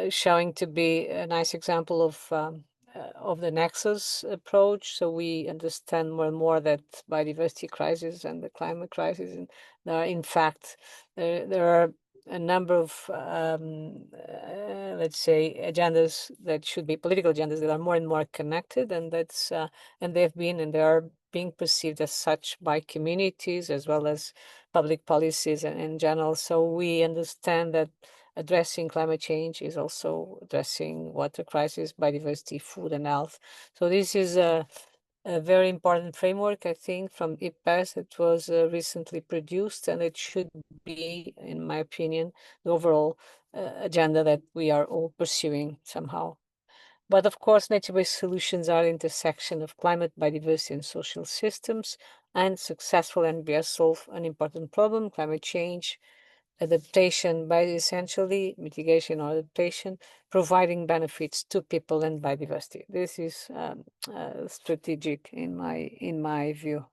showing to be a nice example of the nexus approach. So we understand more and more that biodiversity crisis and the climate crisis, and there are, in fact, there are a number of let's say agendas that should be political agendas that are more and more connected, and that's and they've been and they are being perceived as such by communities as well as public policies and in general. So we understand that addressing climate change is also addressing water crisis, biodiversity, food, and health. So this is a very important framework, I think, from IPES. It was recently produced, and it should be, in my opinion, the overall agenda that we are all pursuing somehow. But of course, nature-based solutions are intersection of climate, biodiversity, and social systems, and successful NBS solve an important problem, climate change, adaptation by essentially mitigation or adaptation, providing benefits to people and biodiversity. This is strategic in my view.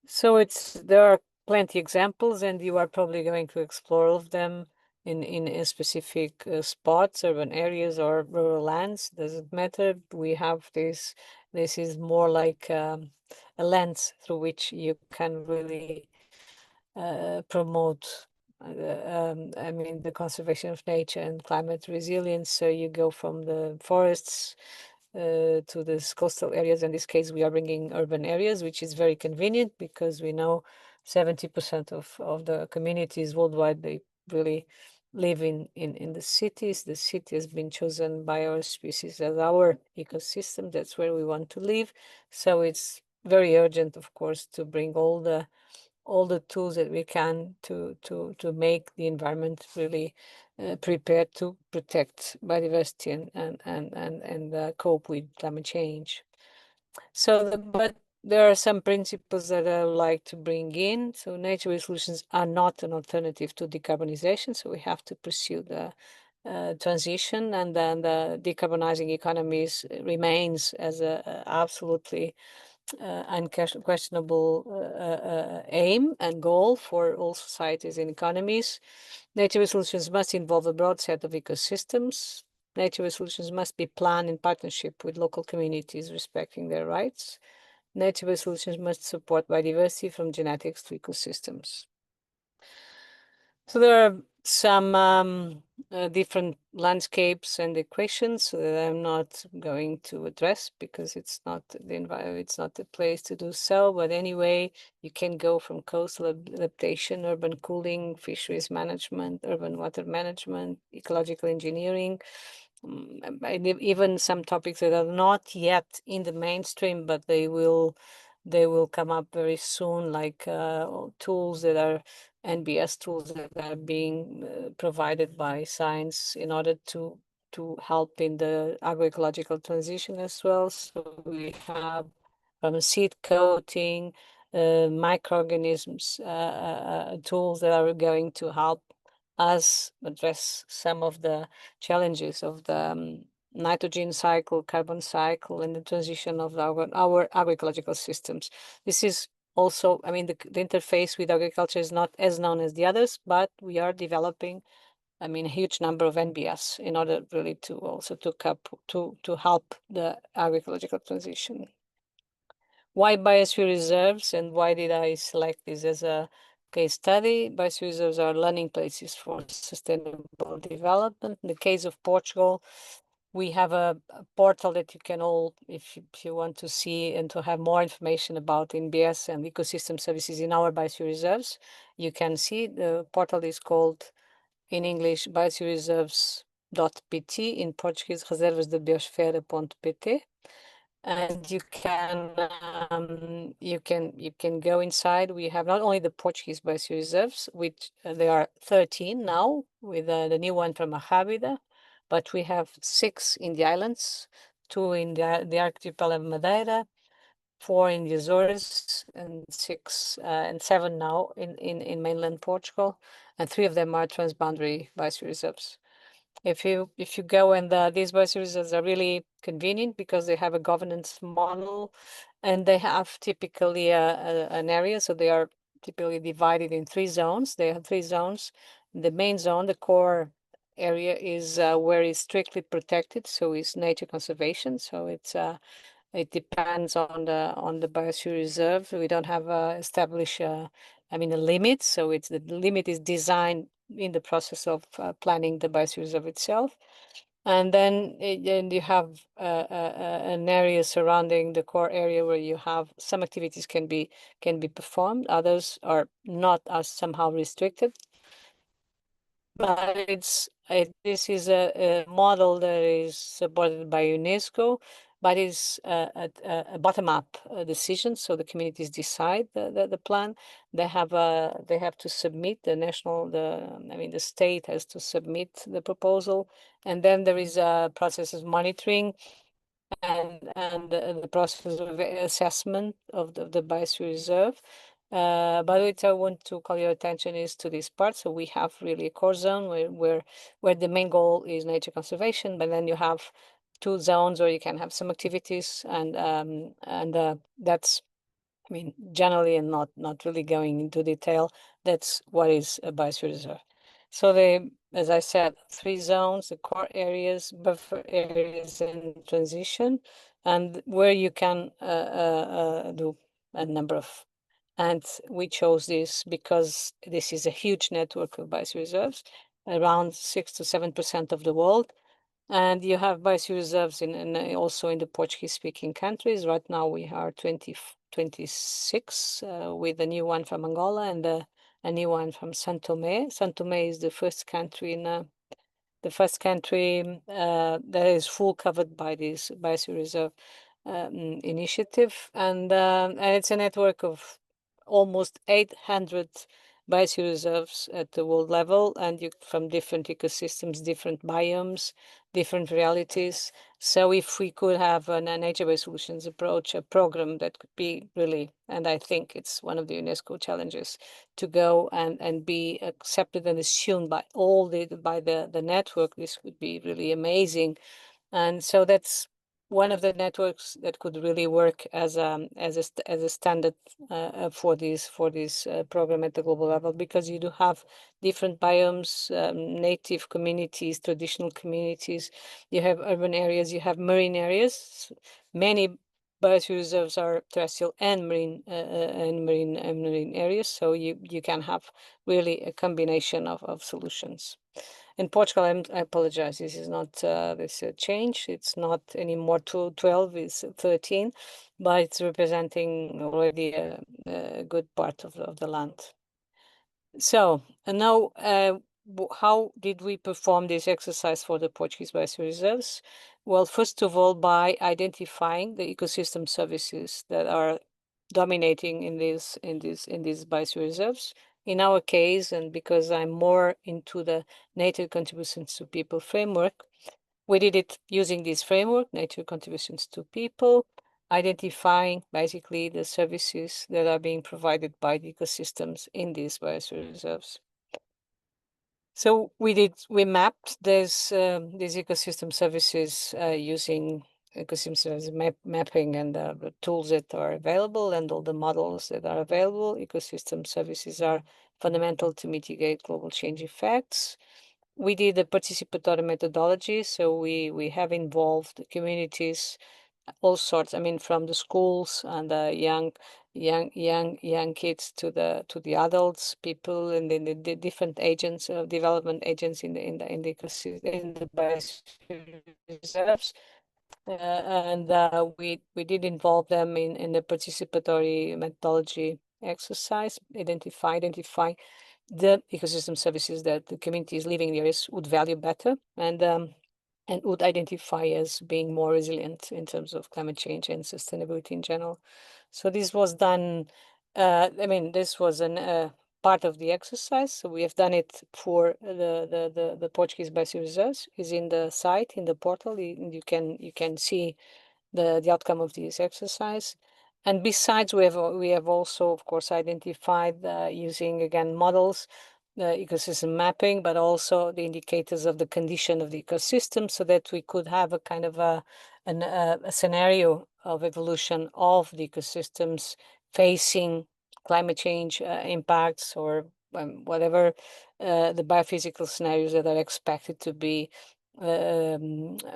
So there are plenty examples, and you are probably going to explore all of them in specific spots, urban areas or rural lands. Doesn't matter. We have this. This is more like a lens through which you can really promote the conservation of nature and climate resilience. So you go from the forests to the coastal areas. In this case, we are bringing urban areas, which is very convenient because we know 70% of the communities worldwide, they really live in the cities. The city has been chosen by our species as our ecosystem. That's where we want to live. So it's very urgent, of course, to bring all the tools that we can to make the environment really prepared to protect biodiversity and cope with climate change. So, but there are some principles that I would like to bring in. So nature-based solutions are not an alternative to decarbonization. So we have to pursue the transition, and then the decarbonizing economies remains as a absolutely unquestionable aim and goal for all societies and economies. Nature-based solutions must involve a broad set of ecosystems. Nature-based solutions must be planned in partnership with local communities, respecting their rights. Nature-based solutions must support biodiversity from genetics to ecosystems. So there are some different landscapes and equations that I'm not going to address because it's not the environment, it's not the place to do so. But anyway, you can go from coastal adaptation, urban cooling, fisheries management, urban water management, ecological engineering, and even some topics that are not yet in the mainstream, but they will come up very soon, like tools that are NBS tools that are being provided by science in order to help in the agroecological transition as well. So we have from seed coating, microorganisms, tools that are going to help us address some of the challenges of the nitrogen cycle, carbon cycle, and the transition of our agroecological systems. This is also, I mean, the interface with agriculture is not as known as the others, but we are developing, I mean, a huge number of NBS in order really to also to help the agroecological transition. Why biosphere reserves, and why did I select this as a case study? Biosphere reserves are learning places for sustainable development. In the case of Portugal, we have a portal that you can all, if you want to see and to have more information about NBS and ecosystem services in our biosphere reserves, you can see the portal is called in English biospherereserves.pt, in Portuguese reservasdabiosfera.pt. And you can go inside. We have not only the Portuguese biosphere reserves, which there are 13 now, with the new one from Arrábida, but we have 6 in the islands, 2 in the archipelago of Madeira, 4 in the Azores, and 6 and 7 now in mainland Portugal, and 3 of them are transboundary biosphere reserves. If you go, and these biosphere reserves are really convenient because they have a governance model, and they have typically an area, so they are typically divided in 3 zones. They have 3 zones. The main zone, the core area, is where it's strictly protected, so it's nature conservation. So it depends on the biosphere reserve. We don't have established, I mean, a limit. So it's the limit is designed in the process of planning the biosphere reserve itself. And then you have an area surrounding the core area where you have some activities can be performed. Others are not, as somehow restricted. But this is a model that is supported by UNESCO, but is a bottom-up decision. So the communities decide the plan. They have to submit the state has to submit the proposal, and then there is a process of monitoring and the process of assessment of the biosphere reserve. But what I want to call your attention is to this part. So we have really a core zone where the main goal is nature conservation, but then you have 2 zones where you can have some activities, and that's, I mean, generally, and not really going into detail, that's what is a biosphere reserve. So as I said, 3 zones: the core areas, buffer areas, and transition, and where you can do a number of. And we chose this because this is a huge network of biosphere reserves, around 6 to 7% of the world. And you have biosphere reserves also in the Portuguese-speaking countries. Right now we are 26 with a new one from Angola and a new one from São Tomé. São Tomé is the first country that is full covered by this biosphere reserve initiative, and it's a network of almost 800 biosphere reserves at the world level, and from different ecosystems, different biomes, different realities. So if we could have a nature-based solutions approach, a program that could be really, and I think it's one of the UNESCO challenges, to go and be accepted and assumed by all the network, this would be really amazing. And so that's one of the networks that could really work as a standard for this program at the global level, because you do have different biomes, native communities, traditional communities. You have urban areas, you have marine areas. Many biosphere reserves are terrestrial and marine areas, so you can have really a combination of solutions. In Portugal, I apologize, this is not this change. It's not anymore 12, it's 13, but it's representing already a good part of the land. So, and now, how did we perform this exercise for the Portuguese biosphere reserves? Well, first of all, by identifying the ecosystem services that are dominating in these biosphere reserves. In our case, and because I'm more into the nature contributions to people framework, we did it using this framework, nature contributions to people, identifying basically the services that are being provided by the ecosystems in these biosphere reserves. So we mapped these ecosystem services using ecosystem service mapping and the tools that are available and all the models that are available. Ecosystem services are fundamental to mitigate global change effects. We did a participatory methodology, so we have involved communities, all sorts. I mean, from the schools and the young kids to the adults, people, and then the different agents, development agents in the ecosystem, in the biosphere reserves. And we did involve them in the participatory methodology exercise, identify the ecosystem services that the communities living in the areas would value better and would identify as being more resilient in terms of climate change and sustainability in general. So this was done, I mean, this was an part of the exercise. So we have done it for the Portuguese biosphere reserves, is in the site, in the portal. You can see the outcome of this exercise. And besides, we have also, of course, identified using, again, models, ecosystem mapping, but also the indicators of the condition of the ecosystem, so that we could have a kind of a scenario of evolution of the ecosystems facing climate change impacts, or whatever the biophysical scenarios that are expected to be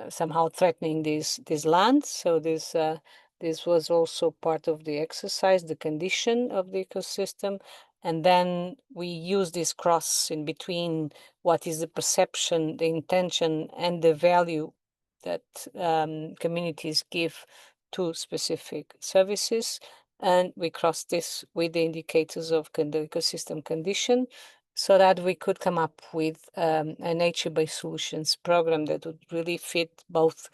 somehow threatening these lands. So this was also part of the exercise, the condition of the ecosystem. And then we use this cross in between what is the perception, the intention, and the value that communities give to specific services. And we cross this with the indicators of the ecosystem condition, so that we could come up with a nature-based solutions program that would really fit both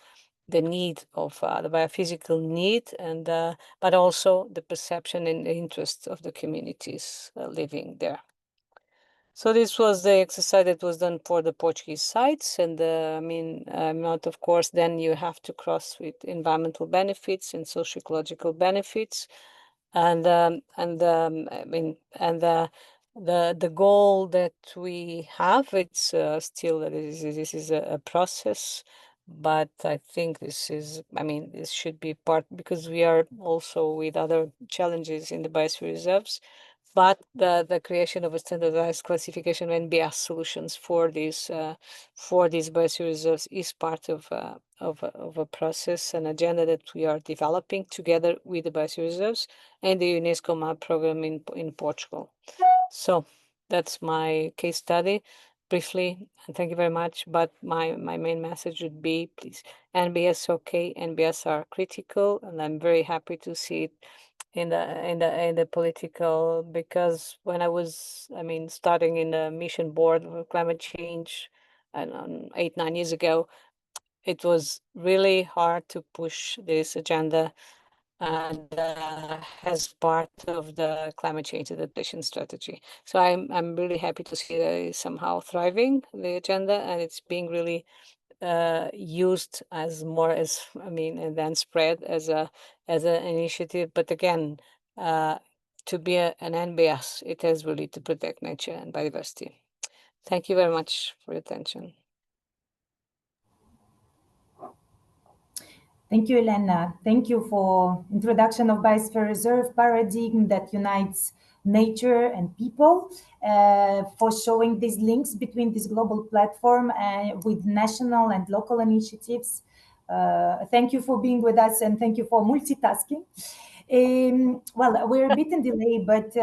the need of the biophysical need, and but also the perception and the interest of the communities living there. So this was the exercise that was done for the Portuguese sites, and I mean, not of course. Then you have to cross with environmental benefits and socio-ecological benefits, and I mean, and the goal that we have, it's still this is a process. But I think this is, I mean, this should be part, because we are also with other challenges in the biosphere reserves. But the creation of a standardized classification of NBS solutions for these biosphere reserves is part of a process, an agenda that we are developing together with the biosphere reserves and the UNESCO MAP program in Portugal. So that's my case study, briefly, and thank you very much. But my main message would be, please, NBS okay, NBS are critical, and I'm very happy to see it in the political, because when I was, I mean, starting in the mission board of climate change, I don't know, 8-9 years ago, it was really hard to push this agenda, and as part of the climate change adaptation strategy. So I'm really happy to see that it's somehow thriving, the agenda, and it's being really used as more as, I mean, and then spread as an initiative. But again, to be an NBS, it has really to protect nature and biodiversity. Thank you very much for your attention. Thank you, Helena. Thank you for introduction of biosphere reserve paradigm that unites nature and people, for showing these links between this global platform with national and local initiatives. Thank you for being with us, and thank you for multitasking. Well, we're a bit in delay, but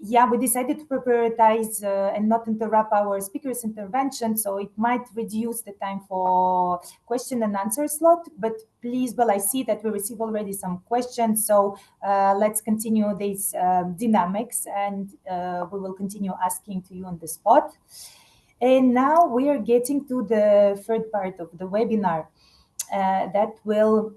yeah, we decided to prioritize and not interrupt our speaker's intervention, so it might reduce the time for question and answer slot. But please, well, I see that we receive already some questions, so let's continue these dynamics, and we will continue asking to you on the spot. And now we are getting to the third part of the webinar that will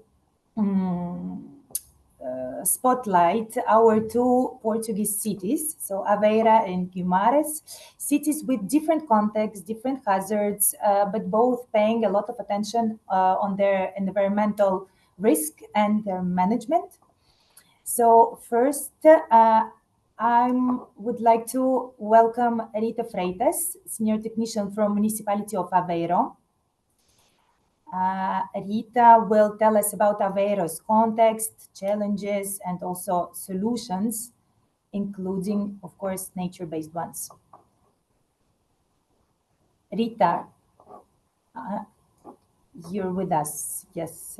spotlight our two Portuguese cities, so Aveiro and Guimarães, cities with different contexts, different hazards, but both paying a lot of attention on their environmental risk and their management. So first, I would like to welcome Rita Freitas, Senior Technician from Municipality of Aveiro. Rita will tell us about Aveiro's context, challenges, and also solutions, including, of course, nature-based ones. Rita, you're with us, yes.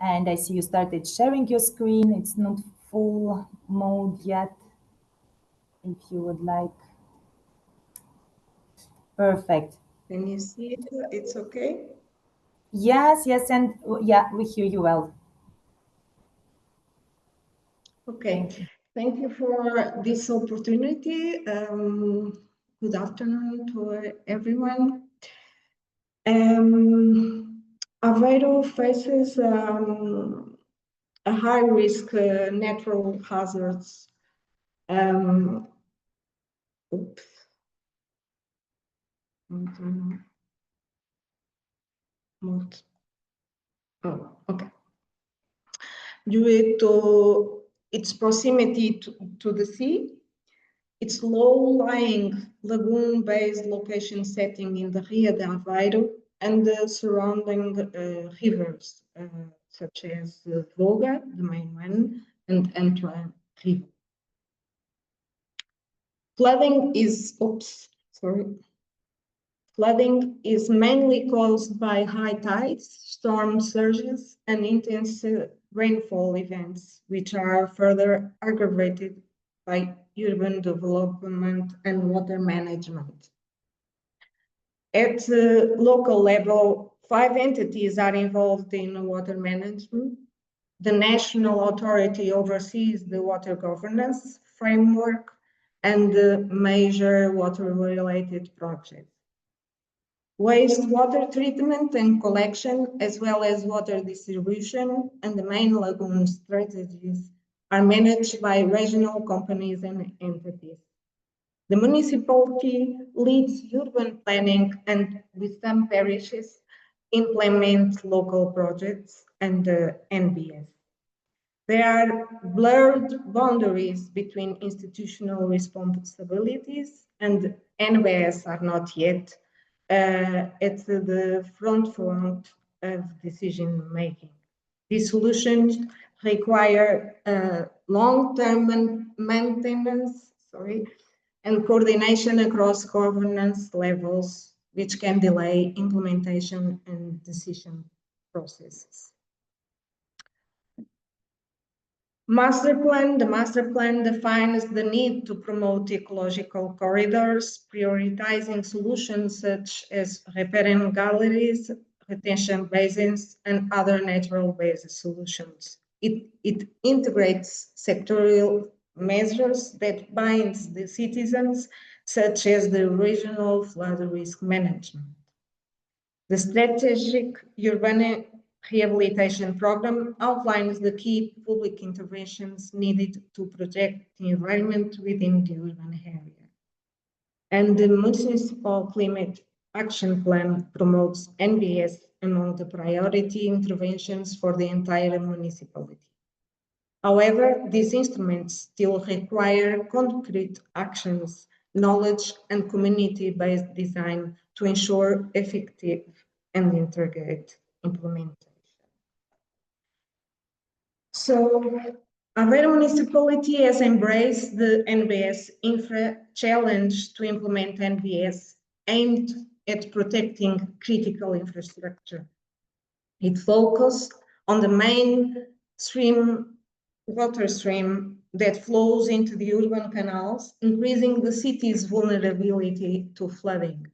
And I see you started sharing your screen. It's not full mode yet, if you would like. Perfect. Can you see it? It's okay? Yes, yes, and yeah, we hear you well. Okay, thank you for this opportunity. Good afternoon to everyone. Aveiro faces a high risk natural hazards. Oops. Oh, okay. Due to its proximity to the sea, its low-lying lagoon-based location setting in the Rio de Aveiro and the surrounding rivers, such as the Voga, the main one, and Antoine River. Flooding is mainly caused by high tides, storm surges, and intense rainfall events, which are further aggravated by urban development and water management. At the local level, 5 entities are involved in water management. The national authority oversees the water governance framework and the major water-related projects. Wastewater treatment and collection, as well as water distribution and the main lagoon strategies, are managed by regional companies and entities. The municipality leads urban planning and, with some parishes, implement local projects and NBS. There are blurred boundaries between institutional responsibilities, and NBS are not yet at the front of decision making. These solutions require long-term maintenance, and coordination across governance levels, which can delay implementation and decision processes. The master plan defines the need to promote ecological corridors, prioritizing solutions such as riparian galleries, retention basins, and other natural-based solutions. It integrates sectorial measures that binds the citizens, such as the regional flood risk management. The strategic urban rehabilitation program outlines the key public interventions needed to protect the environment within the urban area. And the municipal climate action plan promotes NBS among the priority interventions for the entire municipality. However, these instruments still require concrete actions, knowledge, and community-based design to ensure effective and integrated implementation. So, Aveiro municipality has embraced the NBSINFRA challenge to implement NBS aimed at protecting critical infrastructure. It focused on the main water stream that flows into the urban canals, increasing the city's vulnerability to flooding.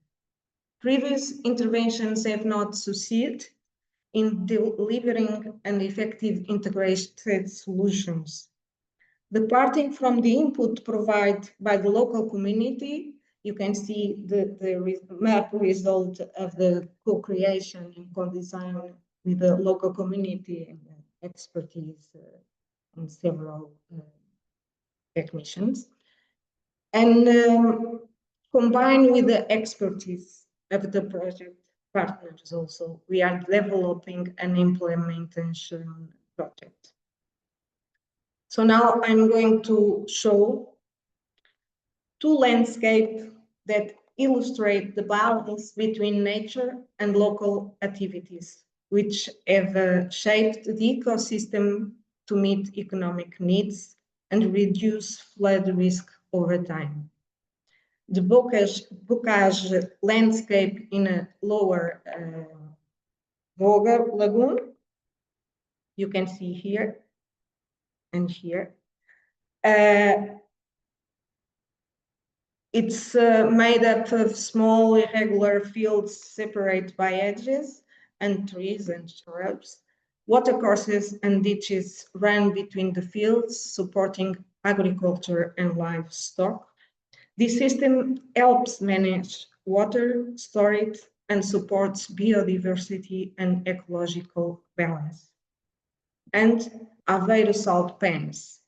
Previous interventions have not succeeded in delivering an effective integrated solutions. Departing from the input provided by the local community, you can see the map result of the co-creation and co-design with the local community and expertise and several technicians. And combined with the expertise of the project partners also, we are developing an implementation project. So now I'm going to show two landscapes that illustrate the balance between nature and local activities, which have shaped the ecosystem to meet economic needs and reduce flood risk over time. The bocage landscape in a lower Voga lagoon, you can see here and here. It's made up of small irregular fields separated by hedges and trees and shrubs. Watercourses and ditches run between the fields, supporting agriculture and livestock. This system helps manage water, store it, and supports biodiversity and ecological balance. And Aveiro salt pans,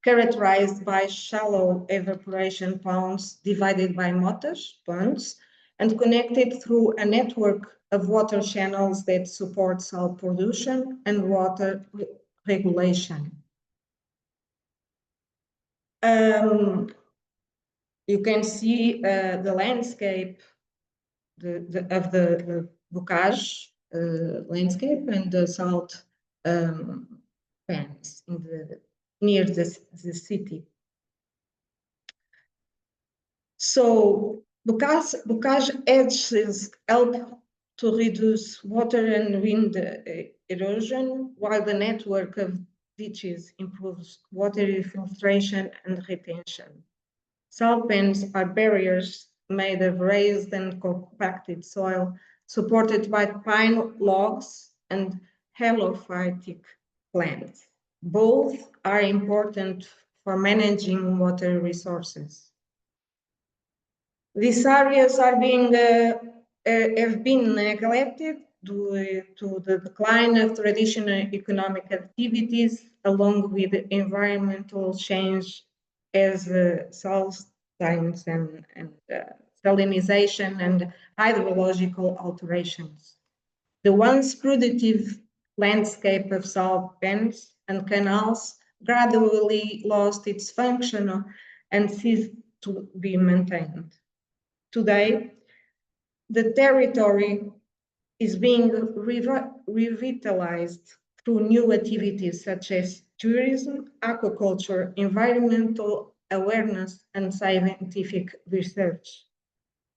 characterized by shallow evaporation ponds divided by mottes, ponds, and connected through a network of water channels that support salt production and water regulation. You can see the landscape of the bocage landscape and the salt pans near the city. So bocage edges help to reduce water and wind erosion, while the network of ditches improves water filtration and retention. Salt pans are barriers made of raised and compacted soil, supported by pine logs and helophytic plants. Both are important for managing water resources. These areas have been neglected due to the decline of traditional economic activities, along with environmental change as saltines and salinization and hydrological alterations. The once productive landscape of salt pans and canals gradually lost its function and ceased to be maintained. Today, the territory is being revitalized through new activities such as tourism, aquaculture, environmental awareness, and scientific research.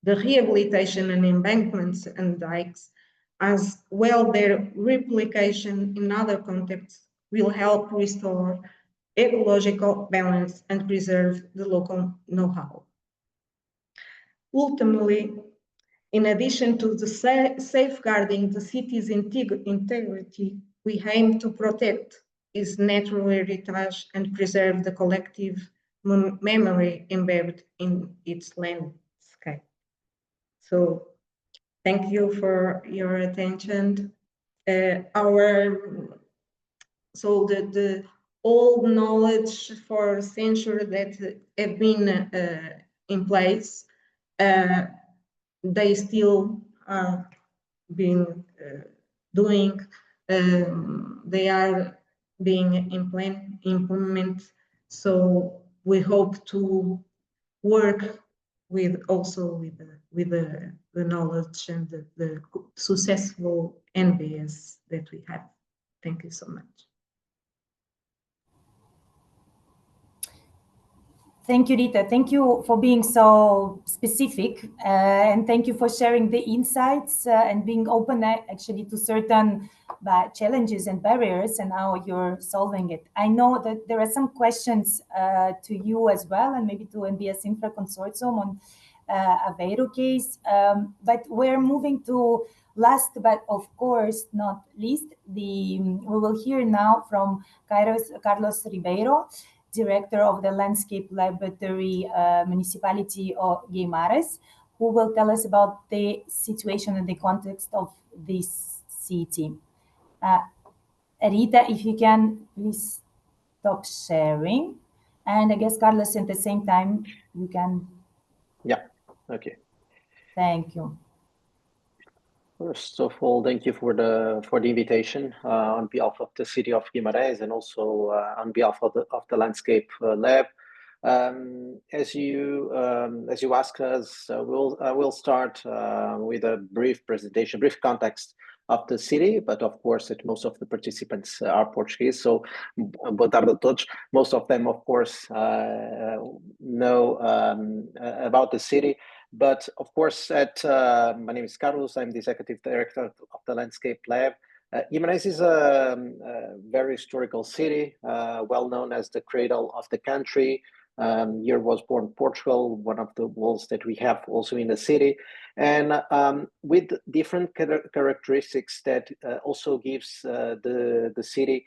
The rehabilitation and embankments and dikes, as well their replication in other contexts, will help restore ecological balance and preserve the local know-how. Ultimately, in addition to the safeguarding the city's integrity, we aim to protect its natural heritage and preserve the collective memory embedded in its landscape. So, thank you for your attention. The old knowledge for centuries that have been in place they still are being doing. They are being implemented. So we hope to work with the knowledge and the successful NBS that we have. Thank you so much. Thank you, Rita. Thank you for being so specific, and thank you for sharing the insights and being open actually to certain challenges and barriers and how you're solving it. I know that there are some questions to you as well, and maybe to NBSINFRA Consortium on Abreu case, but we're moving to last, but of course not least, we will hear now from Carlos Ribeiro, Director of the Landscape Laboratory Municipality of Guimarães, who will tell us about the situation in the context of this city. Rita, if you can please stop sharing. And I guess, Carlos, at the same time, you can. Yeah, okay. Thank you. First of all, thank you for the invitation on behalf of the city of Guimarães and also on behalf of the Landscape Lab. As you ask us, we'll start with a brief presentation, brief context of the city, but of course, most of the participants are Portuguese, so boa tarde a todos. Most of them, of course, know about the city. But of course, my name is Carlos. I'm the executive director of the Landscape Lab. Guimarães is a very historical city, well known as the cradle of the country. Here was born Portugal, one of the walls that we have also in the city, and with different characteristics that also gives the city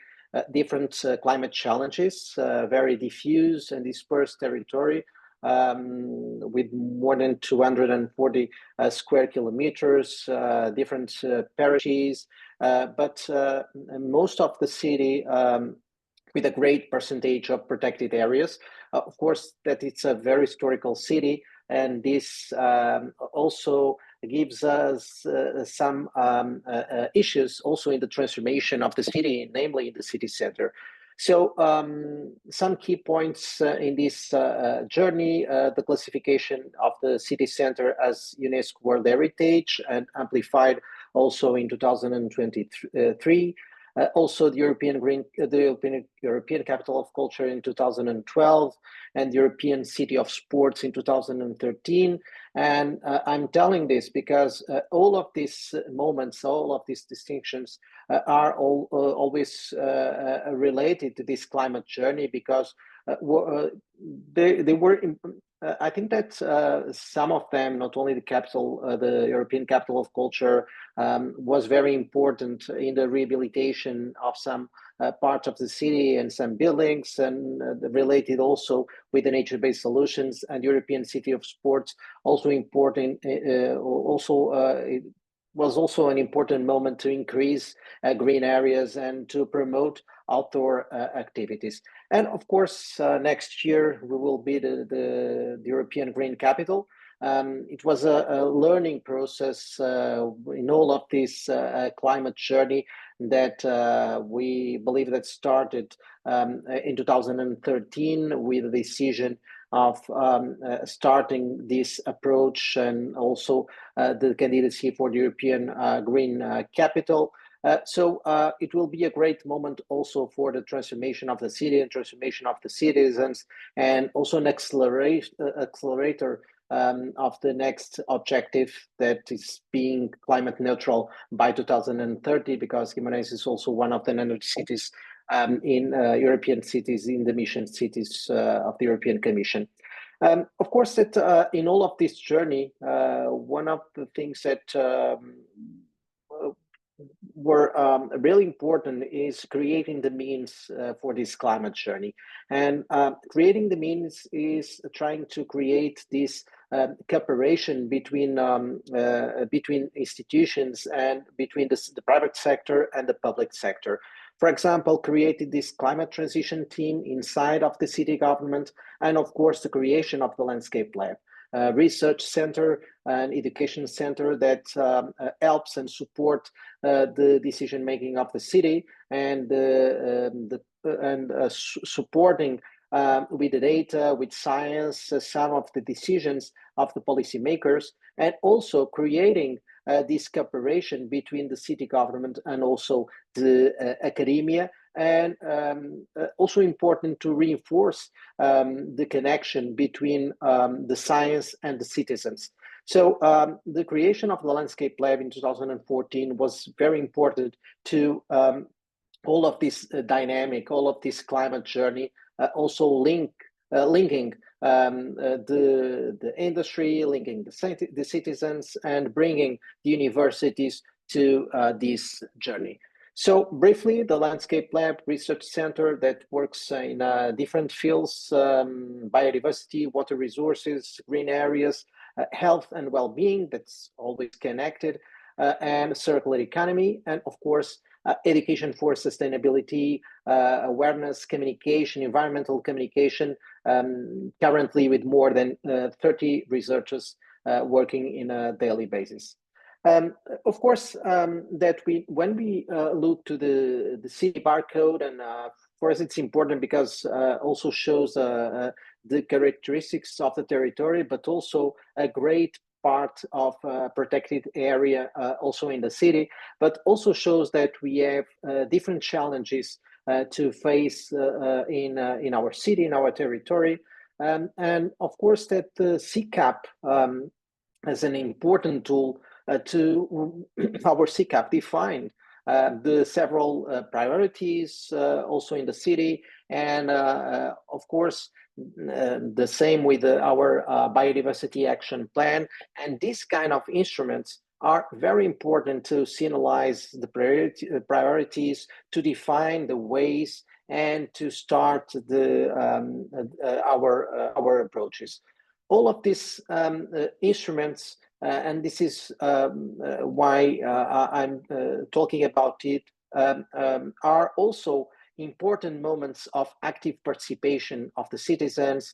different climate challenges, very diffuse and dispersed territory. With more than 240 square kilometers, different parishes, but most of the city with a great percentage of protected areas. Of course, that it's a very historical city, and this also gives us some issues also in the transformation of the city, namely in the city center. So some key points in this journey, the classification of the city center as UNESCO World Heritage and amplified also in 2023. Also the European Capital of Culture in 2012 and the European City of Sports in 2013. And I'm telling this because all of these moments, all of these distinctions are always related to this climate journey because they were. I think that some of them, not only the capital, the European Capital of Culture, was very important in the rehabilitation of some parts of the city and some buildings, and related also with the nature-based solutions. And European City of Sports also important. It was also an important moment to increase green areas and to promote outdoor activities. And of course, next year we will be the European Green Capital. It was a learning process in all of this climate journey that we believe that started in 2013 with the decision of starting this approach and also the candidacy for the European Green Capital. So it will be a great moment also for the transformation of the city and transformation of the citizens, and also an accelerator of the next objective that is being climate neutral by 2030, because Guimarães is also one of the 900 cities in European cities in the mission cities of the European Commission. Of course, that in all of this journey, one of the things that were really important is creating the means for this climate journey. And creating the means is trying to create this cooperation between institutions and between the private sector and the public sector. For example, created this climate transition team inside of the city government, and of course the creation of the Landscape Lab. Research center an education center that helps and support the decision making of the city, and supporting with the data, with science, some of the decisions of the policymakers, and also creating this cooperation between the city government and also the academia, and also important to reinforce the connection between the science and the citizens. So the creation of the Landscape Lab in 2014 was very important to all of this dynamic, all of this climate journey, also linking the industry, linking the citizens, and bringing the universities to this journey. So briefly, the Landscape Lab Research Center that works in different fields, biodiversity, water resources, green areas, health and well-being, that's always connected, and circular economy, and of course, education for sustainability, awareness, communication, environmental communication, currently with more than 30 researchers working in a daily basis. Of course, when we look to the city barcode, and for us it's important because also shows the characteristics of the territory, but also a great part of protected area also in the city, but also shows that we have different challenges to face in our city, in our territory, and of course that the CCAP as an important tool to our CCAP defined the several priorities also in the city, and of course the same with our biodiversity action plan. And these kind of instruments are very important to signalize the priorities, to define the ways, and to start our approaches. All of these instruments, and this is why I'm talking about it, are also important moments of active participation of the citizens,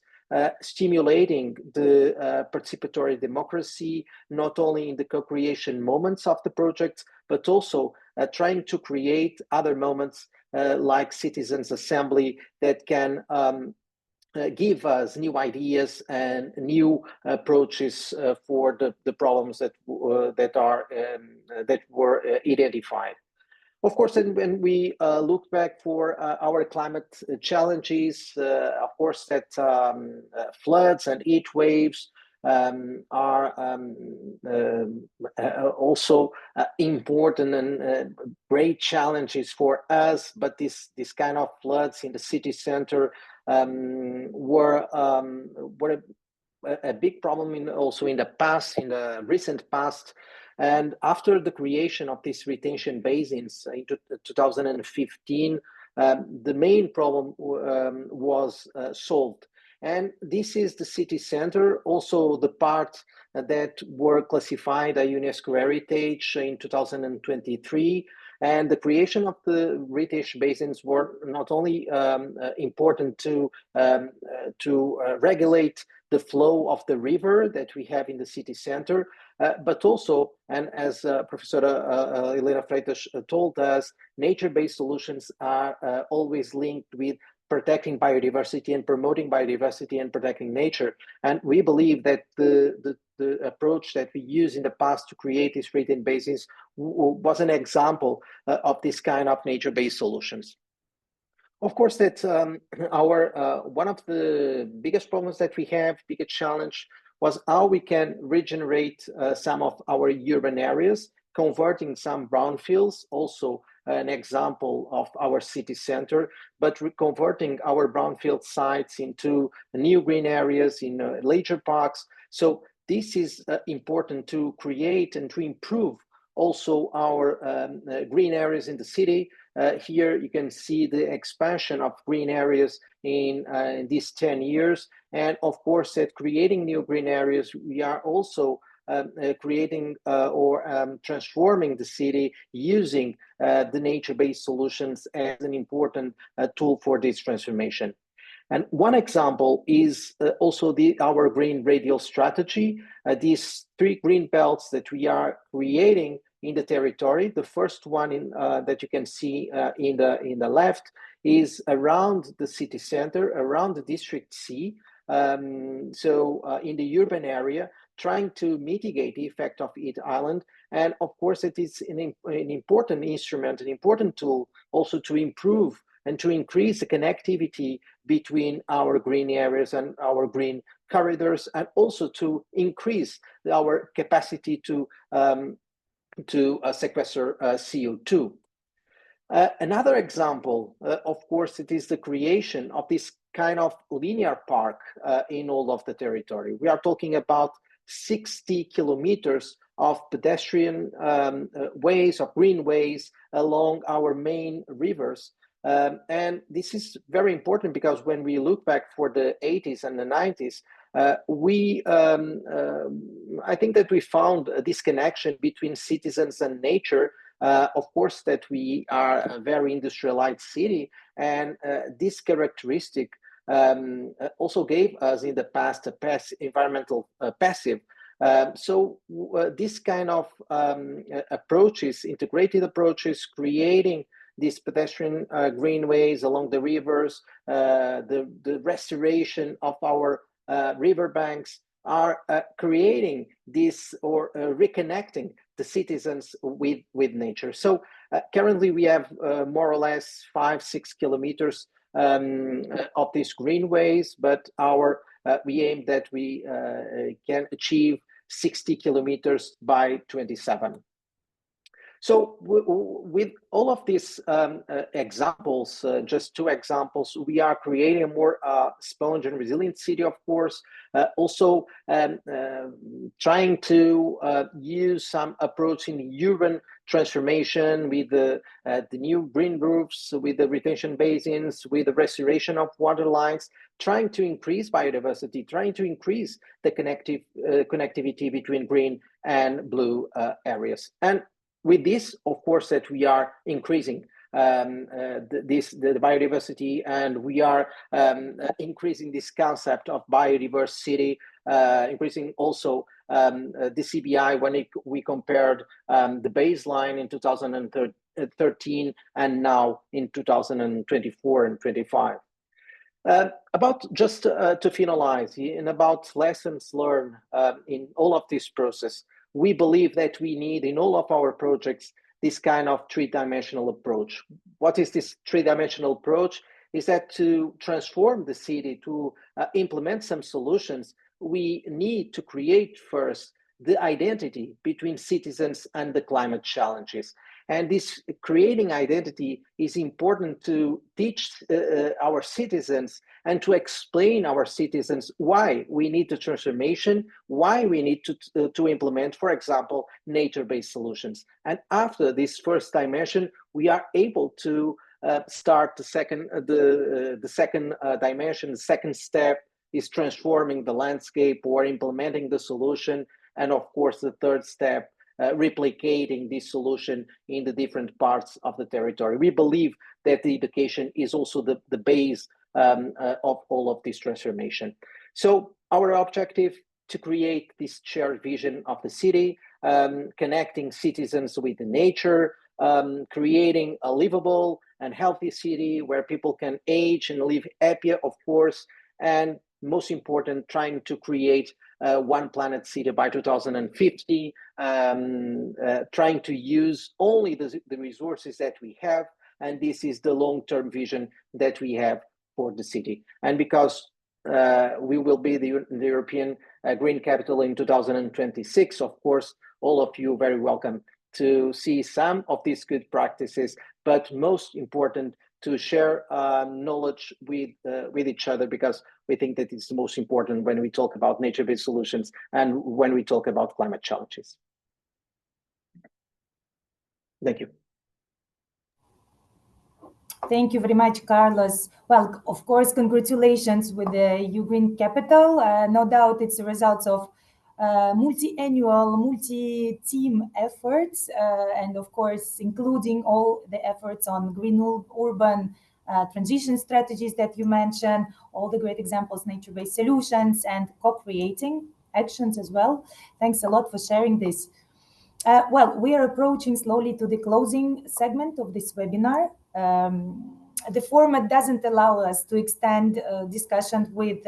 stimulating the participatory democracy, not only in the co-creation moments of the project, but also trying to create other moments like citizens' assembly that can give us new ideas and new approaches for the problems that were identified. Of course, when we look back for our climate challenges, of course that floods and heat waves are also important and great challenges for us. But this kind of floods in the city center were a big problem also in the past, in the recent past. And after the creation of these retention basins in 2015, the main problem was solved. And this is the city center, also the part that were classified a UNESCO heritage in 2023. And the creation of the retention basins were not only important to regulate the flow of the river that we have in the city center, but also, and as Professor Helena Freitas told us, nature-based solutions are always linked with protecting biodiversity and promoting biodiversity and protecting nature. And we believe that the approach that we used in the past to create these retention basins was an example of this kind of nature-based solutions. Of course, that one of the biggest problems that we have, biggest challenge, was how we can regenerate some of our urban areas, converting some brownfields, also an example of our city center, but converting our brownfield sites into new green areas in leisure parks. So this is important to create and to improve also our green areas in the city. Here you can see the expansion of green areas in these 10 years. And of course, at creating new green areas, we are also creating or transforming the city using the nature-based solutions as an important tool for this transformation. And one example is also our green radial strategy. These 3 green belts that we are creating in the territory. The first one that you can see in the left is around the city center, around the District C. So in the urban area, trying to mitigate the effect of heat island. And of course, it is an important instrument, an important tool also to improve and to increase the connectivity between our green areas and our green corridors, and also to increase our capacity to sequester CO2. Another example, of course, it is the creation of this kind of linear park in all of the territory. We are talking about 60 kilometers of pedestrian ways, of greenways along our main rivers. And this is very important because when we look back for the 80s and the 90s, I think that we found this connection between citizens and nature. Of course, that we are a very industrialized city, and this characteristic also gave us in the past a environmental passive. So this kind of approaches, integrated approaches, creating these pedestrian greenways along the rivers, the restoration of our riverbanks are creating this or reconnecting the citizens with nature. So currently we have more or less 5-6 kilometers of these greenways, but we aim that we can achieve 60 kilometers by 27. So with all of these examples, just 2 examples, we are creating a more sponge and resilient city, of course, also trying to use some approach in urban transformation with the new green roofs, with the retention basins, with the restoration of water lines, trying to increase biodiversity, trying to increase the connectivity between green and blue areas. And with this, of course, that we are increasing the biodiversity, and we are increasing this concept of biodiverse city, increasing also the CBI when we compared the baseline in 2013 and now in 2024 and 25. About just to finalize, and about lessons learned in all of this process, we believe that we need in all of our projects this kind of 3-dimensional approach. What is this 3-dimensional approach? Is that to transform the city, to implement some solutions, we need to create first the identity between citizens and the climate challenges. And this creating identity is important to teach our citizens and to explain our citizens why we need the transformation, why we need to implement, for example, nature-based solutions. And after this first dimension, we are able to start the second dimension. The second step is transforming the landscape or implementing the solution. And of course, the third step, replicating this solution in the different parts of the territory. We believe that the education is also the base of all of this transformation. So our objective to create this shared vision of the city, connecting citizens with the nature, creating a livable and healthy city where people can age and live happier, of course, and most important, trying to create one planet city by 2050, trying to use only the resources that we have, and this is the long-term vision that we have for the city. And because we will be the European Green Capital in 2026, of course, all of you are very welcome to see some of these good practices, but most important, to share knowledge with each other, because we think that it's the most important when we talk about nature-based solutions and when we talk about climate challenges. Thank you. Thank you very much, Carlos. Well, of course, congratulations with the EU Green Capital. No doubt it's a result of multi-annual, multi-team efforts, and of course, including all the efforts on green urban transition strategies that you mentioned, all the great examples, nature-based solutions, and co-creating actions as well. Thanks a lot for sharing this. Well, we are approaching slowly to the closing segment of this webinar. The format doesn't allow us to extend discussions with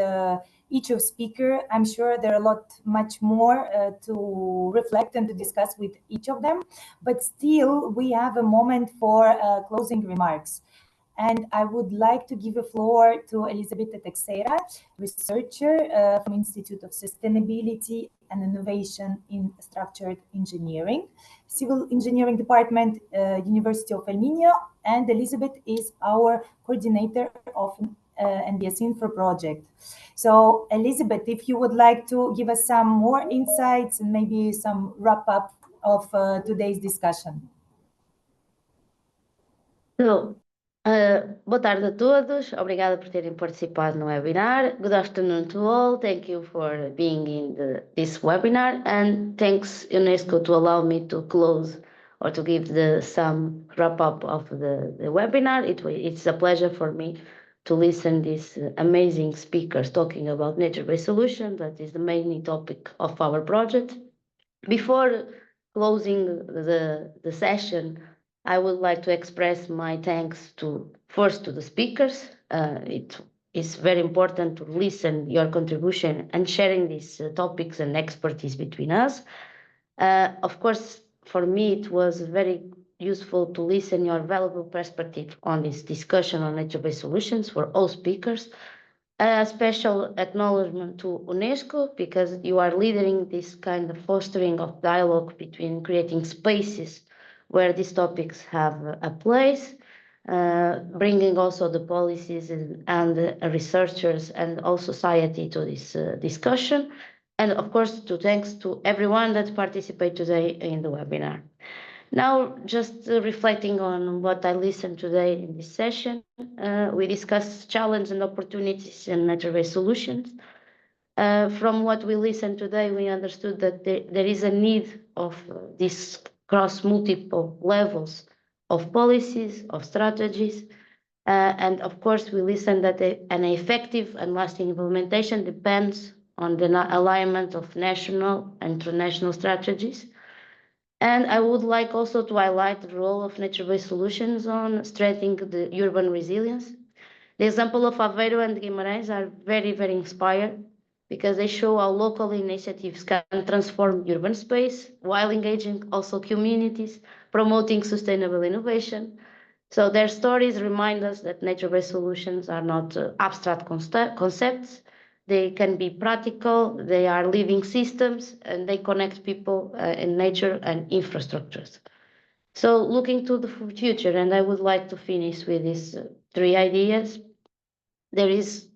each of speaker. I'm sure there are much more to reflect and to discuss with each of them, but still we have a moment for closing remarks. And I would like to give a floor to Elisabetta Teixeira, researcher from Institute of Sustainability and Innovation in Structured Engineering, Civil Engineering Department, University of Helena, and Elizabeth is our coordinator of NBSINFRA project. So Elizabeth, if you would like to give us some more insights and maybe some wrap up of today's discussion. So, boa tarde a todos. Obrigada por terem participado no webinar. Good afternoon to all. Thank you for being in this webinar, and thanks UNESCO to allow me to close or to give some wrap up of the webinar. It's a pleasure for me to listen these amazing speakers talking about nature-based solutions. That is the main topic of our project. Before closing the session, I would like to express my thanks first to the speakers. It is very important to listen your contribution and sharing these topics and expertise between us. Of course, for me, it was very useful to listen your valuable perspective on this discussion on nature-based solutions for all speakers. A special acknowledgement to UNESCO, because you are leading this kind of fostering of dialogue between creating spaces where these topics have a place, bringing also the policies and researchers and all society to this discussion. And of course, thanks to everyone that participated today in the webinar. Now, just reflecting on what I listened today in this session, we discussed challenges and opportunities in nature-based solutions. From what we listened today, we understood that there is a need of this cross multiple levels of policies, of strategies. And of course, we listened that an effective and lasting implementation depends on the alignment of national and international strategies. And I would like also to highlight the role of nature-based solutions on strengthening the urban resilience. The example of Abreu and Guimarães are very, very inspired because they show how local initiatives can transform urban space while engaging also communities, promoting sustainable innovation. So their stories remind us that nature-based solutions are not abstract concepts. They can be practical, they are living systems, and they connect people in nature and infrastructures. So looking to the future, and I would like to finish with these three ideas, there is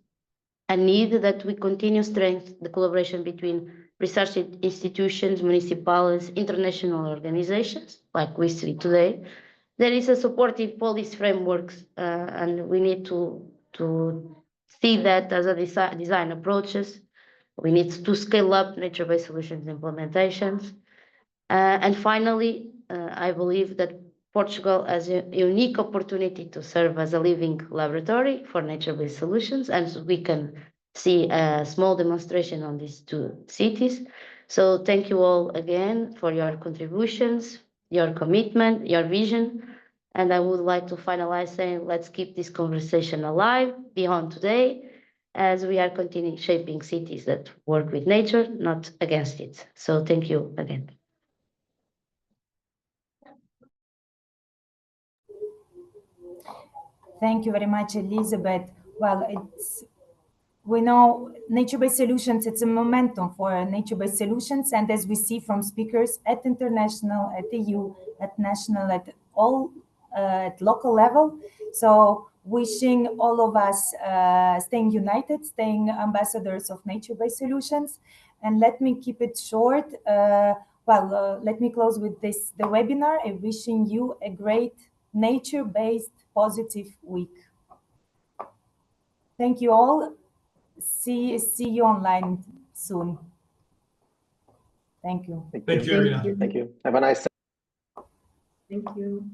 a need that we continue to strengthen the collaboration between research institutions, municipalities, international organizations, like we see today. There is a supportive policy frameworks, and we need to see that as a design approaches. We need to scale up nature-based solutions implementations. And finally, I believe that Portugal has a unique opportunity to serve as a living laboratory for nature-based solutions, and we can see a small demonstration on these two cities. So thank you all again for your contributions, your commitment, your vision. And I would like to finalize saying, let's keep this conversation alive beyond today, as we are continuing shaping cities that work with nature, not against it. So thank you again. Thank you very much, Elizabeth. Well, we know nature-based solutions, it's a momentum for nature-based solutions. And as we see from speakers at international, at EU, at national, at all, at local level. So wishing all of us staying united, staying ambassadors of nature-based solutions. And let me keep it short. Let me close with this, the webinar, and wishing you a great nature-based positive week. Thank you all. See you online soon. Thank you. Thank you, Irina. Thank you. Have a nice day. Thank you.